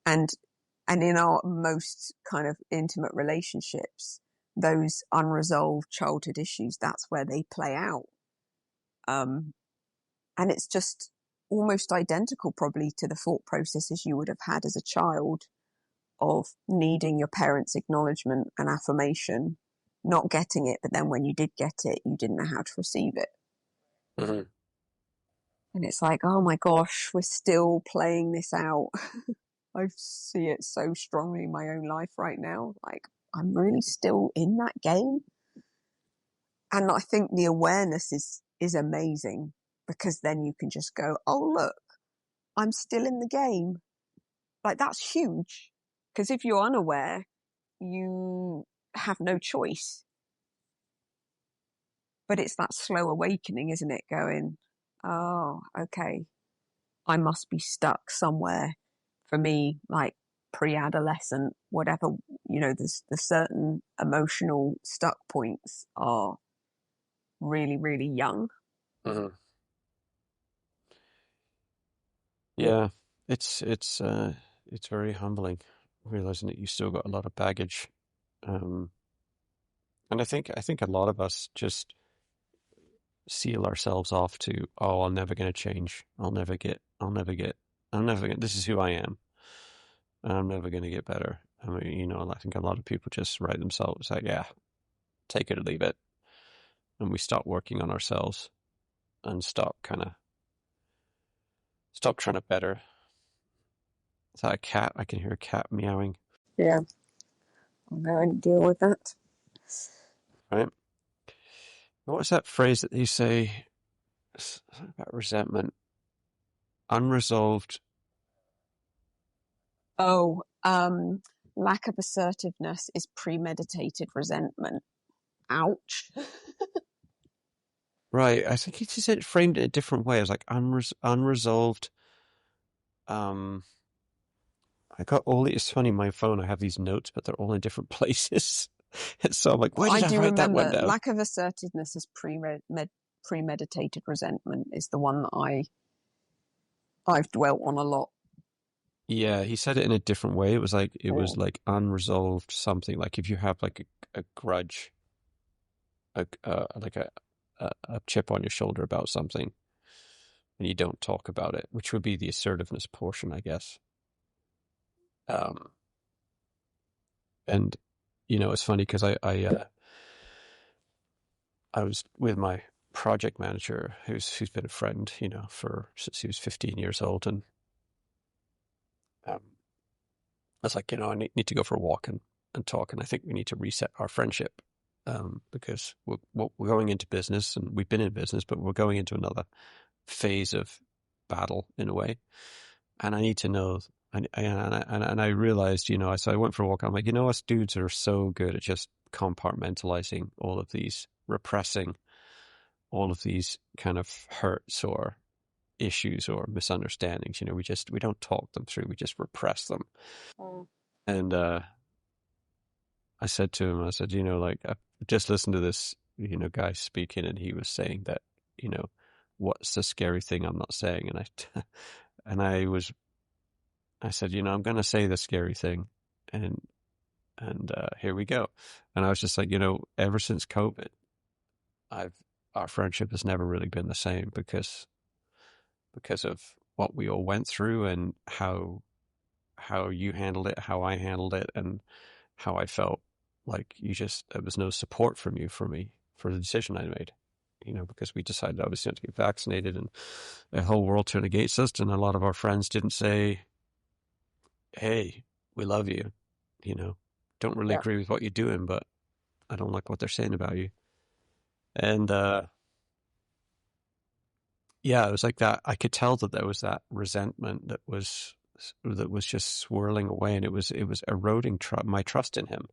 And in our most kind of intimate relationships, those unresolved childhood issues, that's where they play out. And it's just almost identical probably to the thought processes you would have had as a child of needing your parents' acknowledgement and affirmation, not getting it, but then when you did get it, you didn't know how to receive it. And it's like, oh my gosh, we're still playing this out. I see it so strongly in my own life right now. Like, I'm really still in that game. And I think the awareness is amazing, because then you can just go, oh, look, I'm still in the game. Like, that's huge. Because if you're unaware, you have no choice. But it's that slow awakening, isn't it? Going, oh, okay, I must be stuck somewhere. For me, like pre-adolescent, whatever, the certain emotional stuck points are really, really young. Yeah, it's very humbling, realizing that you still got a lot of baggage. And I think a lot of us just seal ourselves off to, oh, I'm never going to change. This is who I am. And I'm never going to get better. I mean, I think a lot of people just write themselves like, yeah, take it or leave it. And we stop working on ourselves and stop trying to better. Is that a cat? I can hear a cat meowing. Yeah. I'll go and deal with that. Right. What was that phrase that you say about resentment? Unresolved. Oh, lack of assertiveness is premeditated resentment. Ouch. Right. I think he just framed it a different way. It was like unresolved. I got it's funny, my phone, I have these notes, but they're all in different places. And so I'm like, why did I write that one down? Lack of assertiveness is premeditated resentment is the one that I've dwelt on a lot. Yeah, he said it in a different way. It was like unresolved something. Like if you have like a grudge, like a chip on your shoulder about something, and you don't talk about it, which would be the assertiveness portion, I guess. And it's funny because I was with my project manager who's been a friend, since he was 15 years old, and I was like, I need to go for a walk and talk, and I think we need to reset our friendship. because we're going into business, and we've been in business, but we're going into another phase of battle in a way. And I need to know, and I realized, so I went for a walk. I'm like, us dudes are so good at just compartmentalizing all of these, repressing all of these kind of hurts or issues or misunderstandings. We don't talk them through. We just repress them. And I said to him, I just listened to this, guy speaking, and he was saying that, what's the scary thing I'm not saying? And I said, I'm going to say the scary thing, and here we go. And I was just like, ever since COVID, our friendship has never really been the same because of what we all went through, and how you handled it, how I handled it, and how I felt like there was no support from you for the decision I made, because we decided obviously to get vaccinated, and the whole world turned against us, and a lot of our friends didn't say, hey, we love you, don't really agree with what you're doing, but I don't like what they're saying about you. And it was like that. I could tell that there was that resentment that was just swirling away, and it was eroding my trust in him,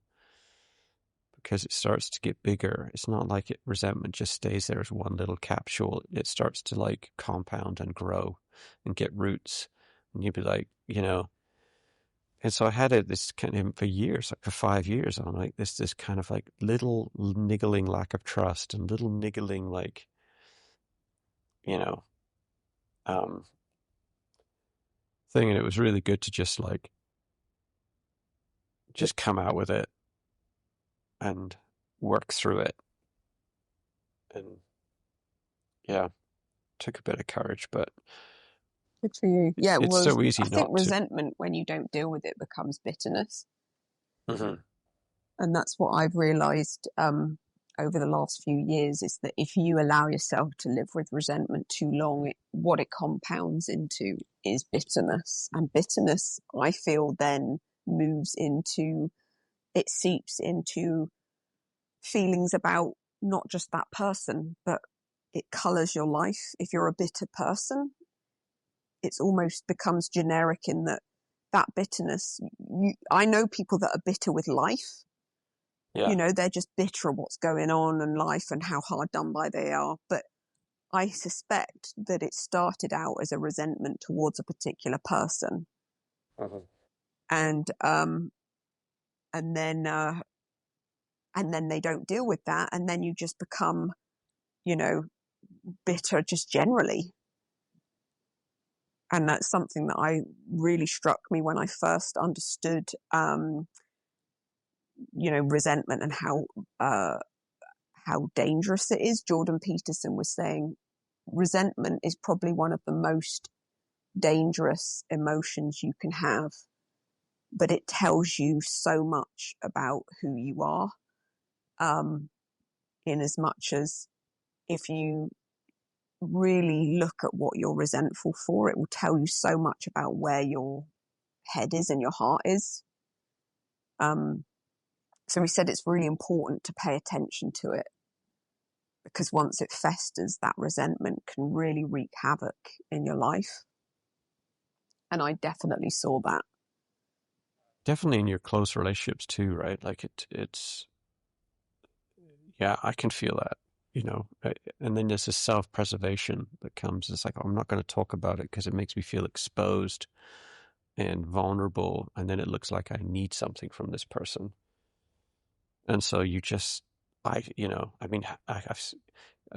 because it starts to get bigger. It's not like resentment just stays there as one little capsule. It starts to like compound and grow and get roots, and you'd be like, And so I had this kind of for years, like for 5 years. I'm like this kind of like little niggling lack of trust, and little niggling like, thing. And it was really good to just come out with it and work through it. And took a bit of courage, but good for you. It's so easy I not think to. resentment, when you don't deal with it, becomes bitterness. Mm-hmm. And that's what I've realized over the last few years, is that if you allow yourself to live with resentment too long, what it compounds into is bitterness. And bitterness, I feel, then it seeps into feelings about not just that person, but it colors your life. If you're a bitter person, it's almost becomes generic in that bitterness. I know people that are bitter with life. Yeah. They're just bitter at what's going on in life and how hard done by they are. But I suspect that it started out as a resentment towards a particular person. Mm-hmm. And then they don't deal with that. And then you just become, bitter just generally. And that's something that really struck me when I first understood, resentment and how dangerous it is. Jordan Peterson was saying resentment is probably one of the most dangerous emotions you can have, but it tells you so much about who you are, in as much as if you really look at what you're resentful for, it will tell you so much about where your head is and your heart is. So we said it's really important to pay attention to it, because once it festers, that resentment can really wreak havoc in your life. And I definitely saw that. Definitely in your close relationships too, right? Like it's I can feel that, and then there's this self-preservation that comes. It's like, oh, I'm not going to talk about it because it makes me feel exposed and vulnerable, and then it looks like I need something from this person. And so I've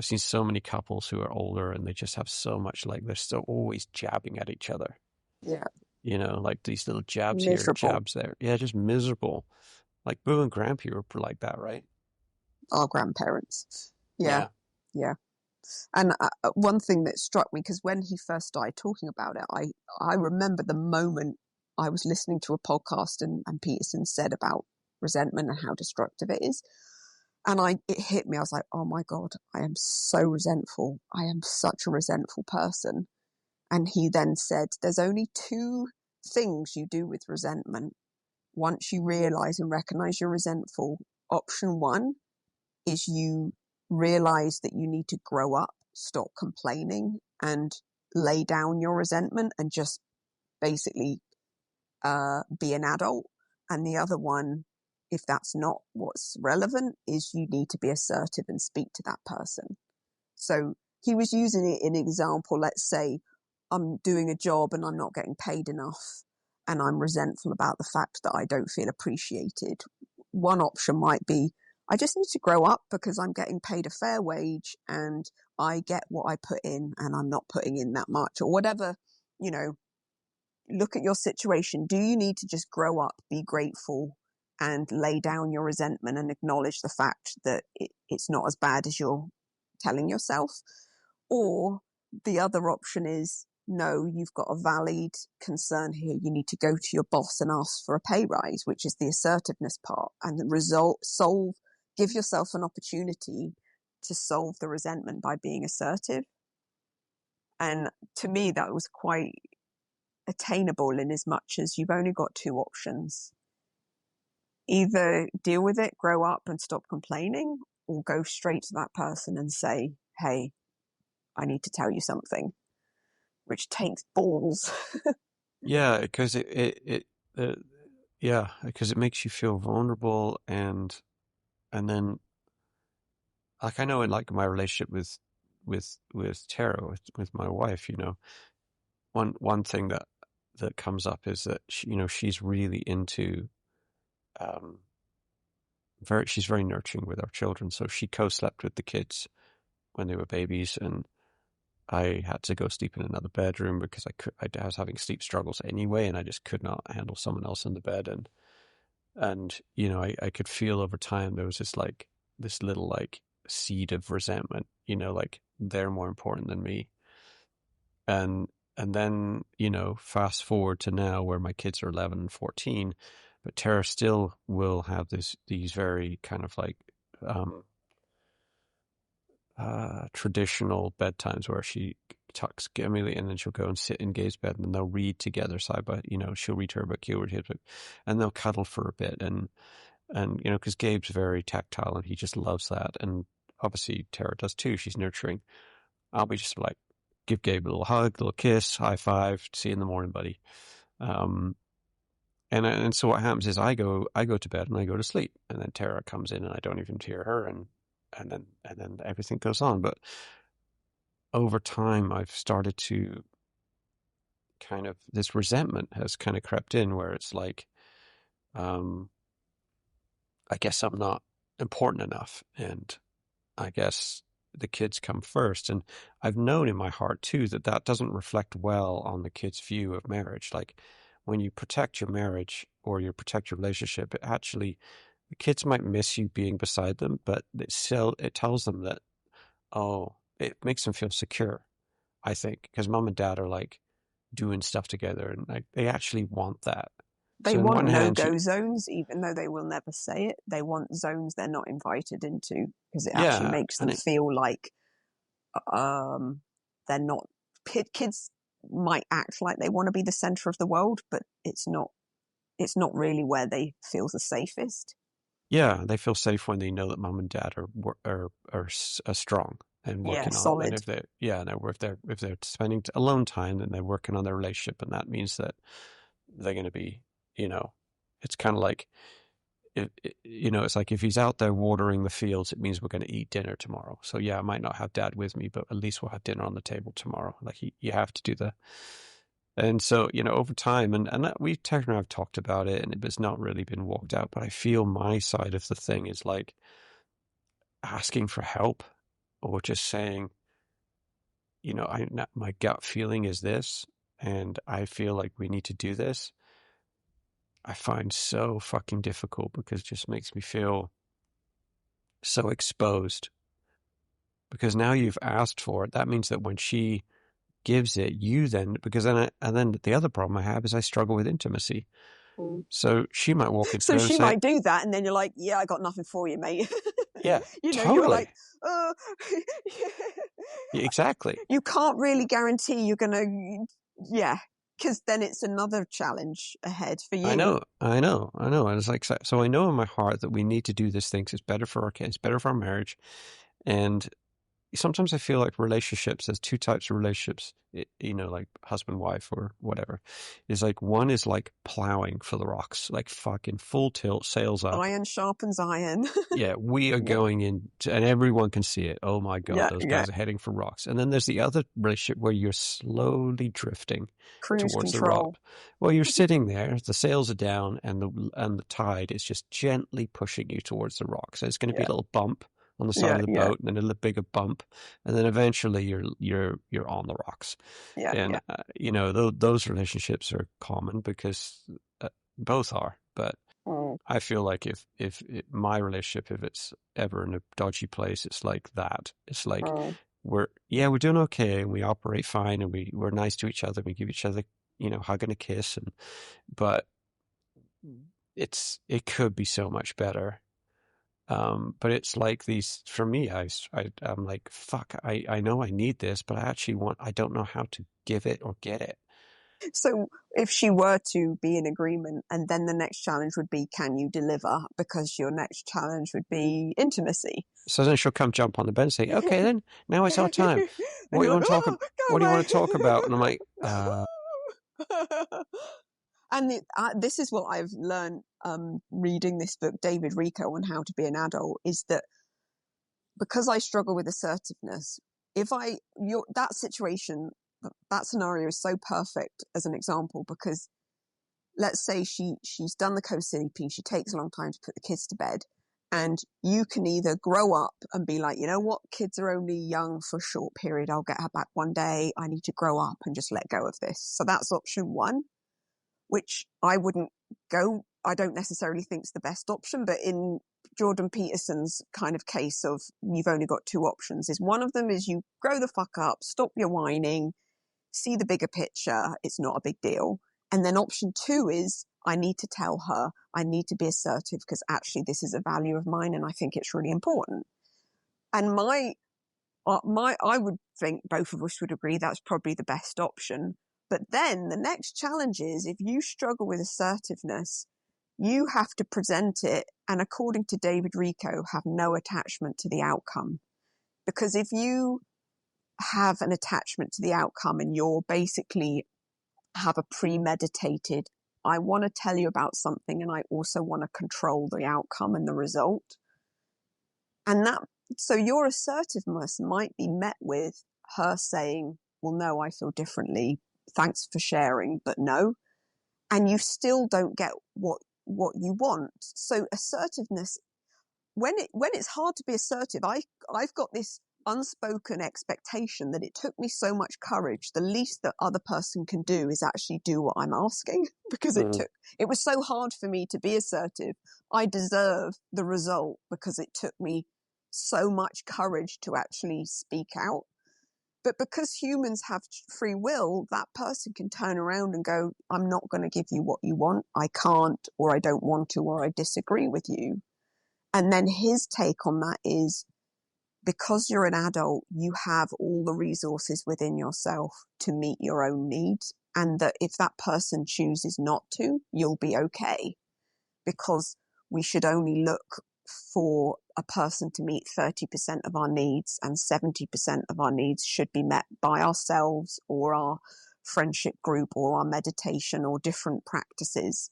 seen so many couples who are older, and they just have so much, like, they're still always jabbing at each other. Yeah. Like these little jabs Miserable. here, jabs there. Yeah, just miserable. Like Boo and Grandpa were like that, right? Our grandparents. Yeah. And one thing that struck me, because when he first started talking about it, I remember the moment I was listening to a podcast and Peterson said about resentment and how destructive it is. And it hit me. I was like, oh my God, I am so resentful. I am such a resentful person. And he then said, there's only 2 things you do with resentment. Once you realize and recognize you're resentful, option 1 is you realize that you need to grow up, stop complaining, and lay down your resentment and just basically be an adult. And the other one, if that's not what's relevant, is you need to be assertive and speak to that person. So he was using it in example. Let's say I'm doing a job and I'm not getting paid enough and I'm resentful about the fact that I don't feel appreciated. One option might be, I just need to grow up because I'm getting paid a fair wage and I get what I put in and I'm not putting in that much, or whatever, you know. Look at your situation. Do you need to just grow up, be grateful, and lay down your resentment and acknowledge the fact that it's not as bad as you're telling yourself? Or the other option is, no, you've got a valid concern here. You need to go to your boss and ask for a pay rise, which is the assertiveness part, and give yourself an opportunity to solve the resentment by being assertive. And to me, that was quite attainable in as much as you've only got two options. Either deal with it, grow up and stop complaining, or go straight to that person and say, hey, I need to tell you something, which takes balls. Yeah, because because it makes you feel vulnerable, and then, like, I know in like my relationship with Tara, with my wife, you know, one thing that comes up is that she's really into she's very nurturing with our children. So she co-slept with the kids when they were babies, and I had to go sleep in another bedroom because I was having sleep struggles anyway, and I just could not handle someone else in the bed. And you know, I could feel over time there was this little like seed of resentment, you know, like they're more important than me. And then, you know, fast forward to now where my kids are 11 and 14, but Tara still will have these very kind of like traditional bedtimes where she tucks Emily and then she'll go and sit in Gabe's bed and then they'll read together side by, you know, she'll read her book, he'll read his book, and they'll cuddle for a bit. And you know, because Gabe's very tactile and he just loves that. And obviously Tara does too. She's nurturing. I'll be just like, give Gabe a little hug, a little kiss, high five, see you in the morning, buddy. And so what happens is I go to bed and I go to sleep, and then Tara comes in and I don't even hear her, and then everything goes on. But over time, I've started to kind of, this resentment has kind of crept in where it's like, I guess I'm not important enough, and I guess the kids come first. And I've known in my heart too that doesn't reflect well on the kids' view of marriage. Like when you protect your marriage or you protect your relationship, it actually, the kids might miss you being beside them, but it tells them that, oh, it makes them feel secure, I think, because mom and dad are like doing stuff together, and like they actually want that. They So on want one hand, no-go zones, even though they will never say it. They want zones they're not invited into because it actually makes them feel like they're not. Kids might act like they want to be the center of the world, but it's not really where they feel the safest. Yeah, they feel safe when they know that mom and dad are strong and working on solid. it. And if they're spending alone time, then they're working on their relationship, and that means that they're going to be, you know, it's kind of like, you know, it's like if he's out there watering the fields, it means we're going to eat dinner tomorrow. So yeah, I might not have dad with me, but at least we'll have dinner on the table tomorrow. Like you have to do that. And so, you know, over time, and Tara and I have talked about it, and it's not really been walked out, but I feel my side of the thing is like asking for help, or just saying, you know, my gut feeling is this, and I feel like we need to do this. I find so fucking difficult because it just makes me feel so exposed. Because now you've asked for it, that means that when she gives it, you then, because then the other problem I have is I struggle with intimacy. So she might walk into so she might do that, and then you're like, yeah, I got nothing for you, mate. Yeah, you know, totally. You're like, Exactly. You can't really guarantee you're gonna, Because then it's another challenge ahead for you. I know. And it's like, so I know in my heart that we need to do this thing 'cause it's better for our kids, better for our marriage. And sometimes I feel like relationships, there's two types of relationships, like husband, wife, or whatever. Is like, one is like plowing for the rocks, like fucking full tilt, sails up. Iron sharpens iron. Yeah, we are going in, and everyone can see it. Oh my God, those guys Yeah. are heading for rocks. And then there's the other relationship where you're slowly drifting Cruise towards the control. rock. Well, you're sitting there, the sails are down, and the tide is just gently pushing you towards the rock. So it's going to be a little bump on the side of the boat, and then a little bigger bump, and then eventually you're on the rocks. And those relationships are common because both are, but I feel like if my relationship, if it's ever in a dodgy place, it's like that. It's like we're doing okay, and we operate fine, and we're nice to each other. We give each other, hug and a kiss, but it could be so much better. But it's like these, for me, I'm like, fuck, I know I need this, but I don't know how to give it or get it. So if she were to be in agreement, and then the next challenge would be, can you deliver? Because your next challenge would be intimacy. So then she'll come jump on the bed and say, okay, then now it's our time. What do you want to talk about? What do you want to talk about? And I'm like, And this is what I've learned reading this book, David Rico, on how to be an adult, is that because I struggle with assertiveness, that situation, that scenario is so perfect as an example, because let's say she's done the co-sleeping, she takes a long time to put the kids to bed, and you can either grow up and be like, you know what, kids are only young for a short period, I'll get her back one day, I need to grow up and just let go of this. So that's option one, which I don't necessarily think is the best option, but in Jordan Peterson's kind of case of you've only got two options, is one of them is you grow the fuck up, stop your whining, see the bigger picture, it's not a big deal. And then option two is, I need to tell her, I need to be assertive because actually this is a value of mine and I think it's really important. And I would think both of us would agree that's probably the best option. But then the next challenge is, if you struggle with assertiveness, you have to present it, and according to David Rico, have no attachment to the outcome. Because if you have an attachment to the outcome and you're basically have a premeditated, I want to tell you about something and I also want to control the outcome and the result. So your assertiveness might be met with her saying, well, no, I feel differently. Thanks for sharing, but no. And you still don't get what you want. So assertiveness, when it's hard to be assertive, I've got this unspoken expectation that it took me so much courage. The least that other person can do is actually do what I'm asking, because it was so hard for me to be assertive. I deserve the result because it took me so much courage to actually speak out. But because humans have free will, that person can turn around and go, I'm not going to give you what you want. I can't, or I don't want to, or I disagree with you. And then his take on that is, because you're an adult, you have all the resources within yourself to meet your own needs. And that if that person chooses not to, you'll be okay. Because we should only look for a person to meet 30% of our needs, and 70% of our needs should be met by ourselves or our friendship group or our meditation or different practices.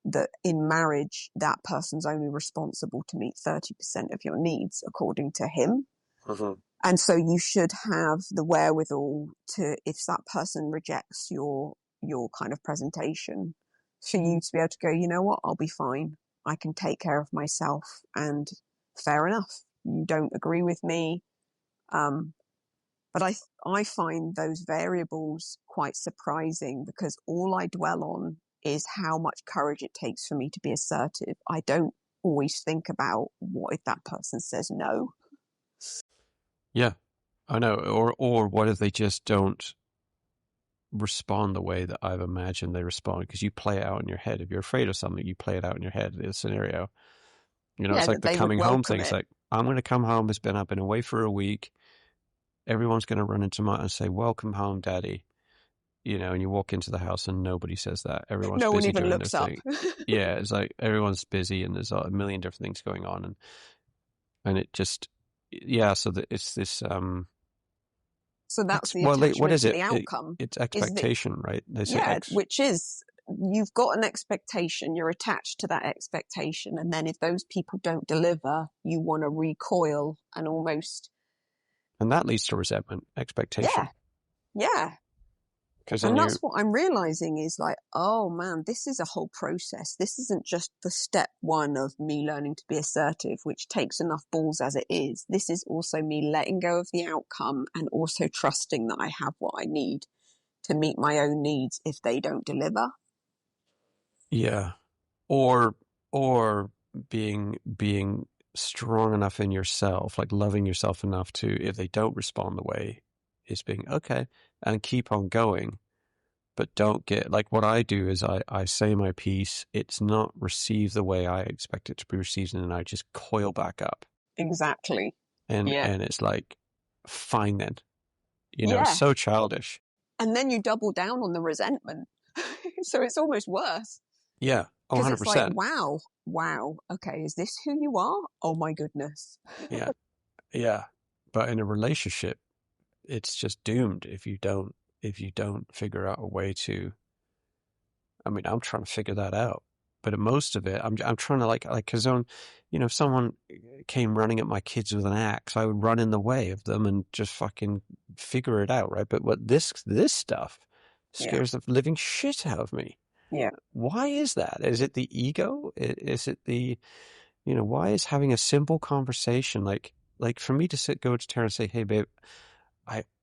That in marriage, that person's only responsible to meet 30% of your needs, according to him. Mm-hmm. And so you should have the wherewithal to, if that person rejects your kind of presentation, for you to be able to go, you know what, I'll be fine. I can take care of myself, and fair enough. You don't agree with me. But I find those variables quite surprising, because all I dwell on is how much courage it takes for me to be assertive. I don't always think about what if that person says no. Yeah, I know. Or what if they just don't respond the way that I've imagined they respond? Because you play it out in your head. If you're afraid of something, you play it out in your head, the scenario. It's like the coming home thing. It's like, I'm going to come home. I've been away for a week. Everyone's going to run into and say, welcome home, Daddy. and you walk into the house and nobody says that. Everyone's No one busy even doing looks their up. thing. Yeah, it's like everyone's busy and there's a million different things going on, and it just, yeah. So that it's this So that's the what attachment is to it? the outcome. It's Is that, expectation, right? They say yeah, which is, you've got an expectation, you're attached to that expectation, and then if those people don't deliver, you want to recoil and almost, and that leads to resentment, expectation. yeah. Because And that's what I'm realizing is like, oh man, this is a whole process. This isn't just the step one of me learning to be assertive, which takes enough balls as it is. This is also me letting go of the outcome and also trusting that I have what I need to meet my own needs if they don't deliver. yeah, or being strong enough in yourself, like loving yourself enough to, if they don't respond the way, is being okay and keep on going. But don't get, like, what I do is I say my piece. It's not received the way I expect it to be received, and I just coil back up. Exactly. And Yeah. it's like, fine then. Yeah. So childish. And then you double down on the resentment. So it's almost worse. Yeah. Oh, Because it's like, 100%. wow. Okay, is this who you are? Oh my goodness. Yeah. Yeah. But in a relationship, it's just doomed if you don't figure out a way to. I mean, I'm trying to figure that out, but in most of it, I'm trying to like, because if someone came running at my kids with an axe, I would run in the way of them and just fucking figure it out, right? But what this stuff scares the living shit out of me. Yeah. Why is that? Is it the ego? Is it the, why is having a simple conversation like for me to go to Tara and say, hey babe,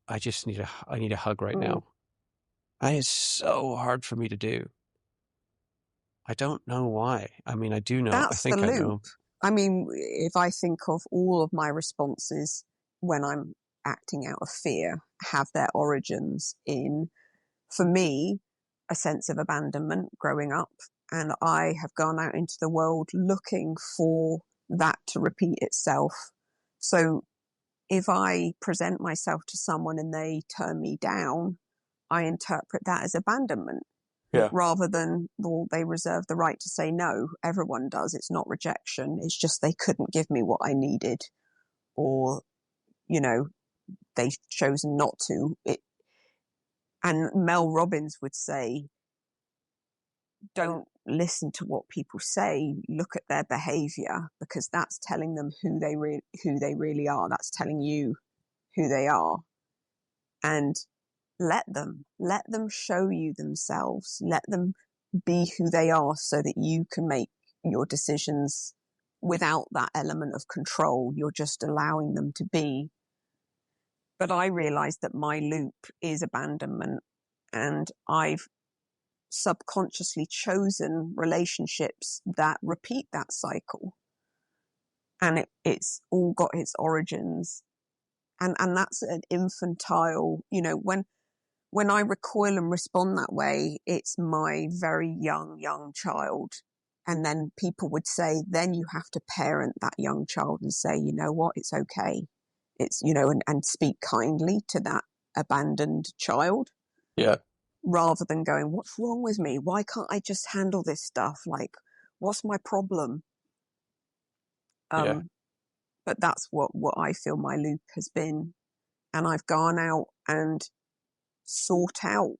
I just need a hug right now. It's so hard for me to do. I don't know why. I mean, I do know. That's I think the I loop. know. I mean, if I think of all of my responses when I'm acting out of fear, have their origins in, for me, a sense of abandonment growing up. And I have gone out into the world looking for that to repeat itself. So if I present myself to someone and they turn me down, I interpret that as abandonment. Yeah. Rather than, well, they reserve the right to say no. Everyone does. It's not rejection. It's just they couldn't give me what I needed, or, they've chosen not to. And Mel Robbins would say, don't listen to what people say. Look at their behavior, because that's telling them who they really are. That's telling you who they are. And let them show you themselves. Let them be who they are so that you can make your decisions without that element of control. You're just allowing them to be. But I realized that my loop is abandonment, and I've subconsciously chosen relationships that repeat that cycle. And it's all got its origins. And that's an infantile, when I recoil and respond that way, it's my very young child. And then people would say, then you have to parent that young child and say, you know what, it's okay. It's, and speak kindly to that abandoned child. Yeah. Rather than going, what's wrong with me? Why can't I just handle this stuff? Like, what's my problem? Yeah. But that's what I feel my loop has been. And I've gone out and sought out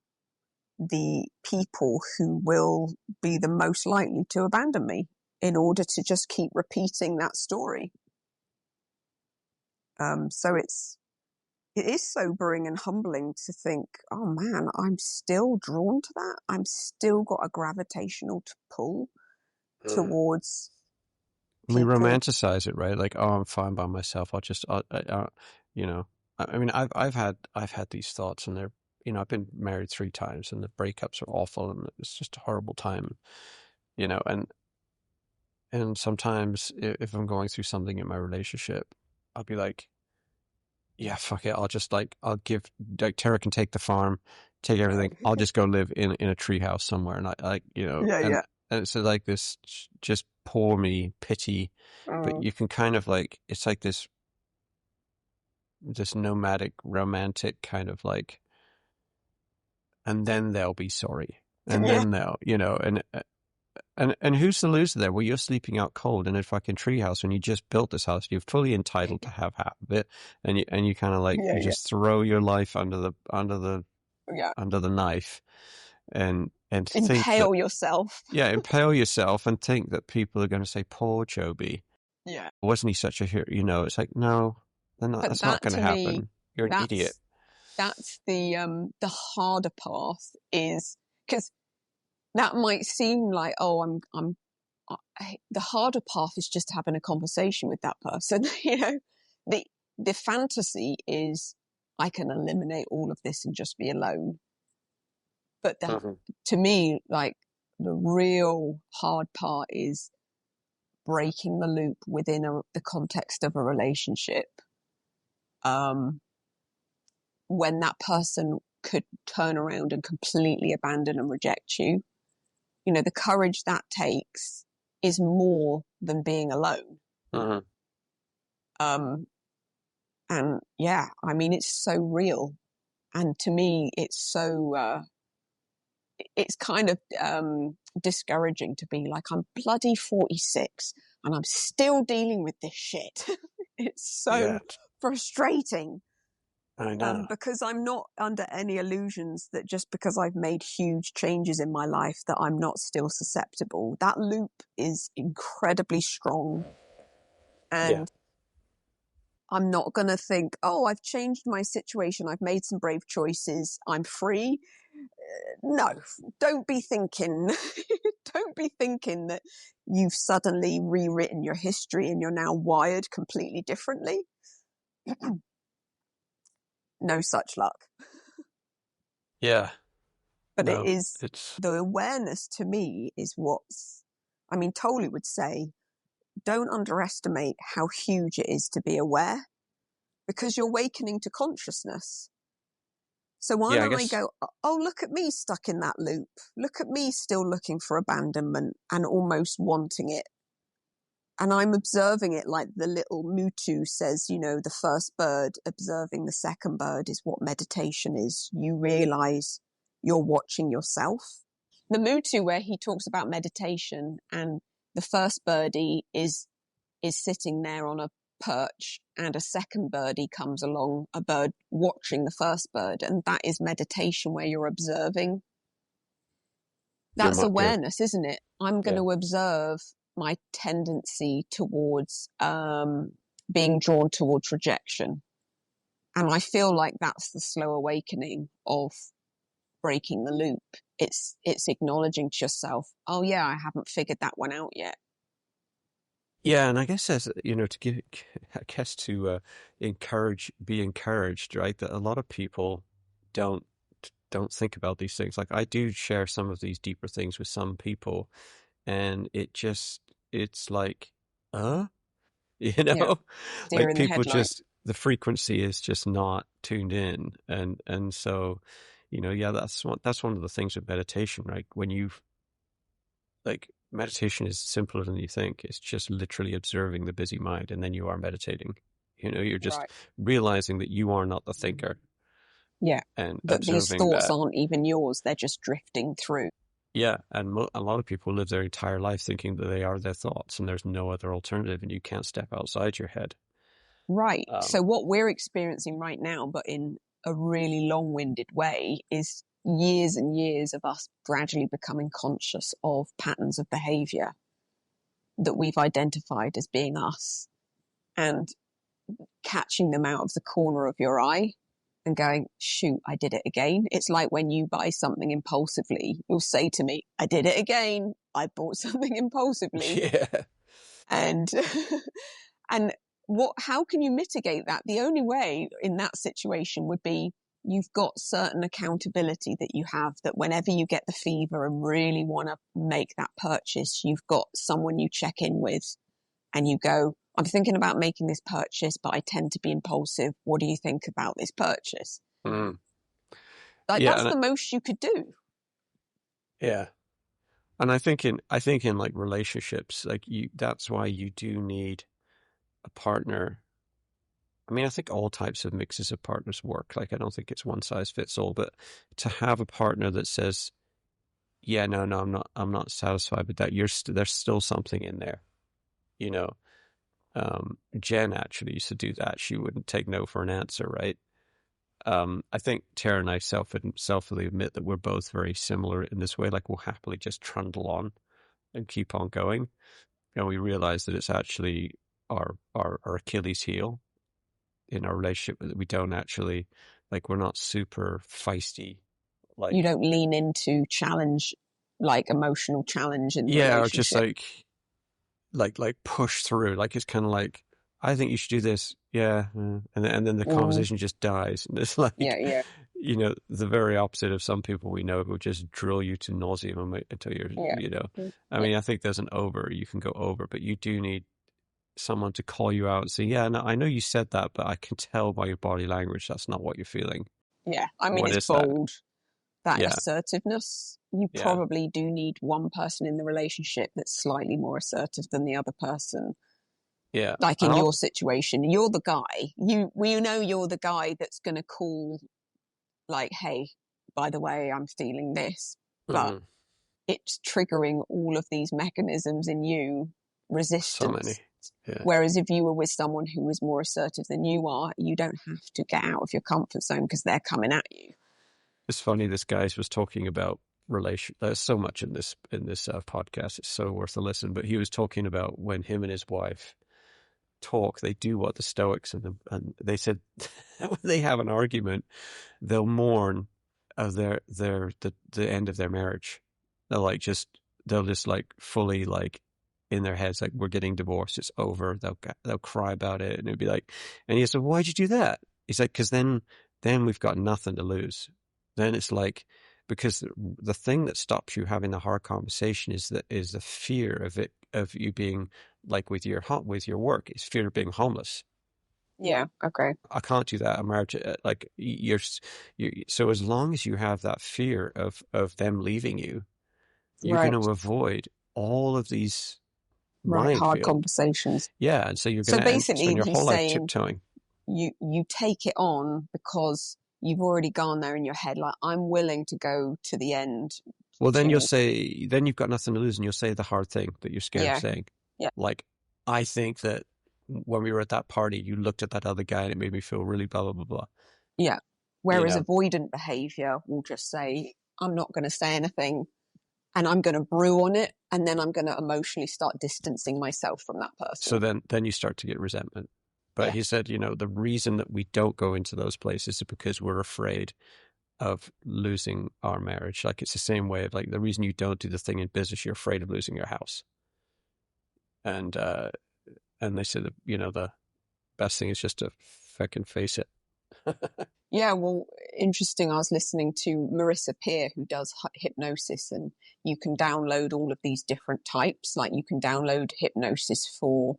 the people who will be the most likely to abandon me in order to just keep repeating that story. So it is sobering and humbling to think, oh man, I'm still drawn to that. I'm still got a gravitational pull towards We people. romanticize it, right? Like, oh, I'm fine by myself. I mean, I've had these thoughts, and they're, I've been married 3 times, and the breakups are awful, and it's just a horrible time, and sometimes if I'm going through something in my relationship, I'll be like, yeah, fuck it. I'll give, like, Tara can take the farm, take everything. I'll just go live in a treehouse somewhere. And and so like this, just pour me pity, but you can kind of like, it's like this nomadic romantic kind of like, and then they'll be sorry. And Yeah. then they'll, and who's the loser there? Well, you're sleeping out cold in a fucking treehouse when you just built this house. You're fully entitled to have half of it, and you kind of like you just throw your life under the knife, and impale yourself. Yeah, impale yourself, and think that people are going to say, "Poor Jobie, Yeah, wasn't he such a hero?" It's like, no, that's not going to happen. You're an idiot. That's the harder path, is because that might seem like, oh, the harder path is just having a conversation with that person. The fantasy is I can eliminate all of this and just be alone. But to me, like, the real hard part is breaking the loop within the context of a relationship. When that person could turn around and completely abandon and reject you, the courage that takes is more than being alone. And yeah, I mean, it's so real. And to me, it's so, it's kind of discouraging to be like, I'm bloody 46 and I'm still dealing with this shit. It's so frustrating. I know. Because I'm not under any illusions that just because I've made huge changes in my life that I'm not still susceptible. That loop is incredibly strong. And I'm not going to think, oh, I've changed my situation, I've made some brave choices, I'm free. No, don't be thinking that you've suddenly rewritten your history and you're now wired completely differently. No such luck. Yeah. But the awareness to me is Tolley would say, don't underestimate how huge it is to be aware, because you're awakening to consciousness. So why don't I go, oh, look at me stuck in that loop. Look at me still looking for abandonment and almost wanting it. And I'm observing it like the little Mutu says, the first bird observing the second bird is what meditation is. You realize you're watching yourself. The Mutu, where he talks about meditation and the first birdie is sitting there on a perch and a second birdie comes along, a bird watching the first bird, and that is meditation, where you're observing. That's awareness, isn't it? I'm going to observe my tendency towards being drawn towards rejection. And I feel like that's the slow awakening of breaking the loop. It's acknowledging to yourself, oh yeah, I haven't figured that one out yet. Yeah, and I guess as to be encouraged, right? That a lot of people don't think about these things. Like, I do share some of these deeper things with some people, and it's like, like people just, the frequency is just not tuned in, and so, that's one of the things with meditation, right? When meditation is simpler than you think. It's just literally observing the busy mind, and then you are meditating. You're just realizing that you are not the thinker. Yeah, and that these thoughts aren't even yours; they're just drifting through. Yeah, and a lot of people live their entire life thinking that they are their thoughts, and there's no other alternative, and you can't step outside your head. Right. So what we're experiencing right now, but in a really long-winded way, is years and years of us gradually becoming conscious of patterns of behavior that we've identified as being us, and catching them out of the corner of your eye and going, shoot, I did it again. It's like when you buy something impulsively, you'll say to me, I did it again. I bought something impulsively. Yeah. And how can you mitigate that? The only way in that situation would be, you've got certain accountability that you have, that whenever you get the fever and really want to make that purchase, you've got someone you check in with and you go, I'm thinking about making this purchase, but I tend to be impulsive. What do you think about this purchase? That's the most you could do. Yeah. And I think in like relationships, like that's why you do need a partner I mean, I think all types of mixes of partners work. Like, I don't think it's one size fits all, but to have a partner that says, yeah, no, I'm not satisfied with that. There's still something in there, you know. Jen actually used to do that. She wouldn't take no for an answer, right? I think Tara and I selfily admit that we're both very similar in this way. Like, we'll happily just trundle on and keep on going. And we realize that it's actually our Achilles heel in our relationship, that we don't actually, like, we're not super feisty. Like, you don't lean into challenge, like emotional challenge in the relationship. or just like push through. Like, it's kind of like, I think you should do this. Yeah. And then the conversation just dies. And it's like, you know, the very opposite of some people we know who just drill you to nauseam until you're, you know, I mean, I think there's an you can go over, but you do need someone to call you out and say, yeah, no, I know you said that, but I can tell by your body language that's not what you're feeling. Yeah. I mean, it's bold. That assertiveness, you probably do need one person in the relationship that's slightly more assertive than the other person. Yeah. Like in your situation, you're the guy, we know you're the guy that's going to call, like, hey, by the way, I'm feeling this, but it's triggering all of these mechanisms in you, resistance. So many. Yeah. Whereas if you were with someone who was more assertive than you are, you don't have to get out of your comfort zone because they're coming at you. It's funny, this guy was talking about there's so much in this podcast, it's so worth a listen, but he was talking about when him and his wife talk, they do what the Stoics and they said when they have an argument, they'll mourn the end of their marriage. They'll just like fully, like, in their heads, like, we're getting divorced, it's over. They'll cry about it, and it'd be like, and he said, why'd you do that? He's like, because then we've got nothing to lose. Then it's like, because the thing that stops you having the hard conversation is the fear of you being, like, with your work, is fear of being homeless. Yeah. Okay. I can't do that. I'm married to, like, so as long as you have that fear of them leaving you, you're going to avoid all of these hard conversations. Yeah, and so you're going to spend your whole life tiptoeing. You take it on because you've already gone there in your head, like, I'm willing to go to the end. Well, then you'll say, then you've got nothing to lose, and you'll say the hard thing that you're scared of saying. Yeah. Like, I think that when we were at that party, you looked at that other guy and it made me feel really blah, blah, blah, blah. Yeah. Whereas avoidant behavior will just say, I'm not going to say anything, and I'm going to brew on it, and then I'm going to emotionally start distancing myself from that person. So then you start to get resentment. But he said, you know, the reason that we don't go into those places is because we're afraid of losing our marriage. Like, it's the same way of, like, the reason you don't do the thing in business, you're afraid of losing your house. And they said, you know, the best thing is just to fucking face it. Yeah, well, interesting. I was listening to Marissa Peer, who does hypnosis, and you can download all of these different types. Like, you can download hypnosis for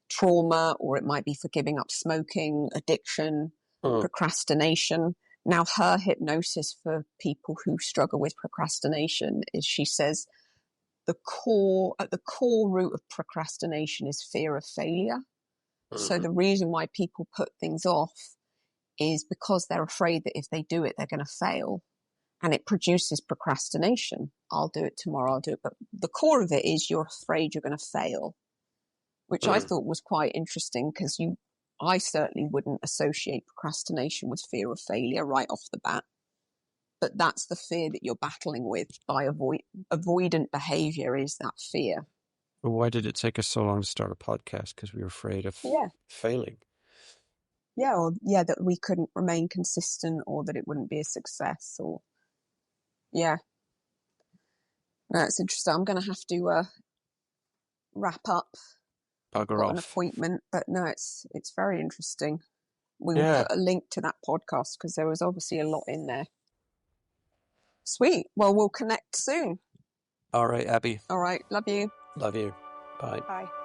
trauma, or it might be for giving up smoking, addiction, procrastination. Now, her hypnosis for people who struggle with procrastination is, she says, at the core root of procrastination is fear of failure. So the reason why people put things off is because they're afraid that if they do it, they're going to fail. And it produces procrastination. I'll do it tomorrow, I'll do it. But the core of it is you're afraid you're going to fail, which I thought was quite interesting, because I certainly wouldn't associate procrastination with fear of failure right off the bat. But that's the fear that you're battling with by avoidant behavior, is that fear. Well, why did it take us so long to start a podcast? Because we were afraid of failing. Yeah, or that we couldn't remain consistent, or that it wouldn't be a success, or no, it's interesting. I'm going to have to wrap up. Bugger Got off. an appointment, but no, it's very interesting. We will put a link to that podcast, because there was obviously a lot in there. Sweet. Well, we'll connect soon. All right, Abby. All right. Love you. Love you. Bye. Bye.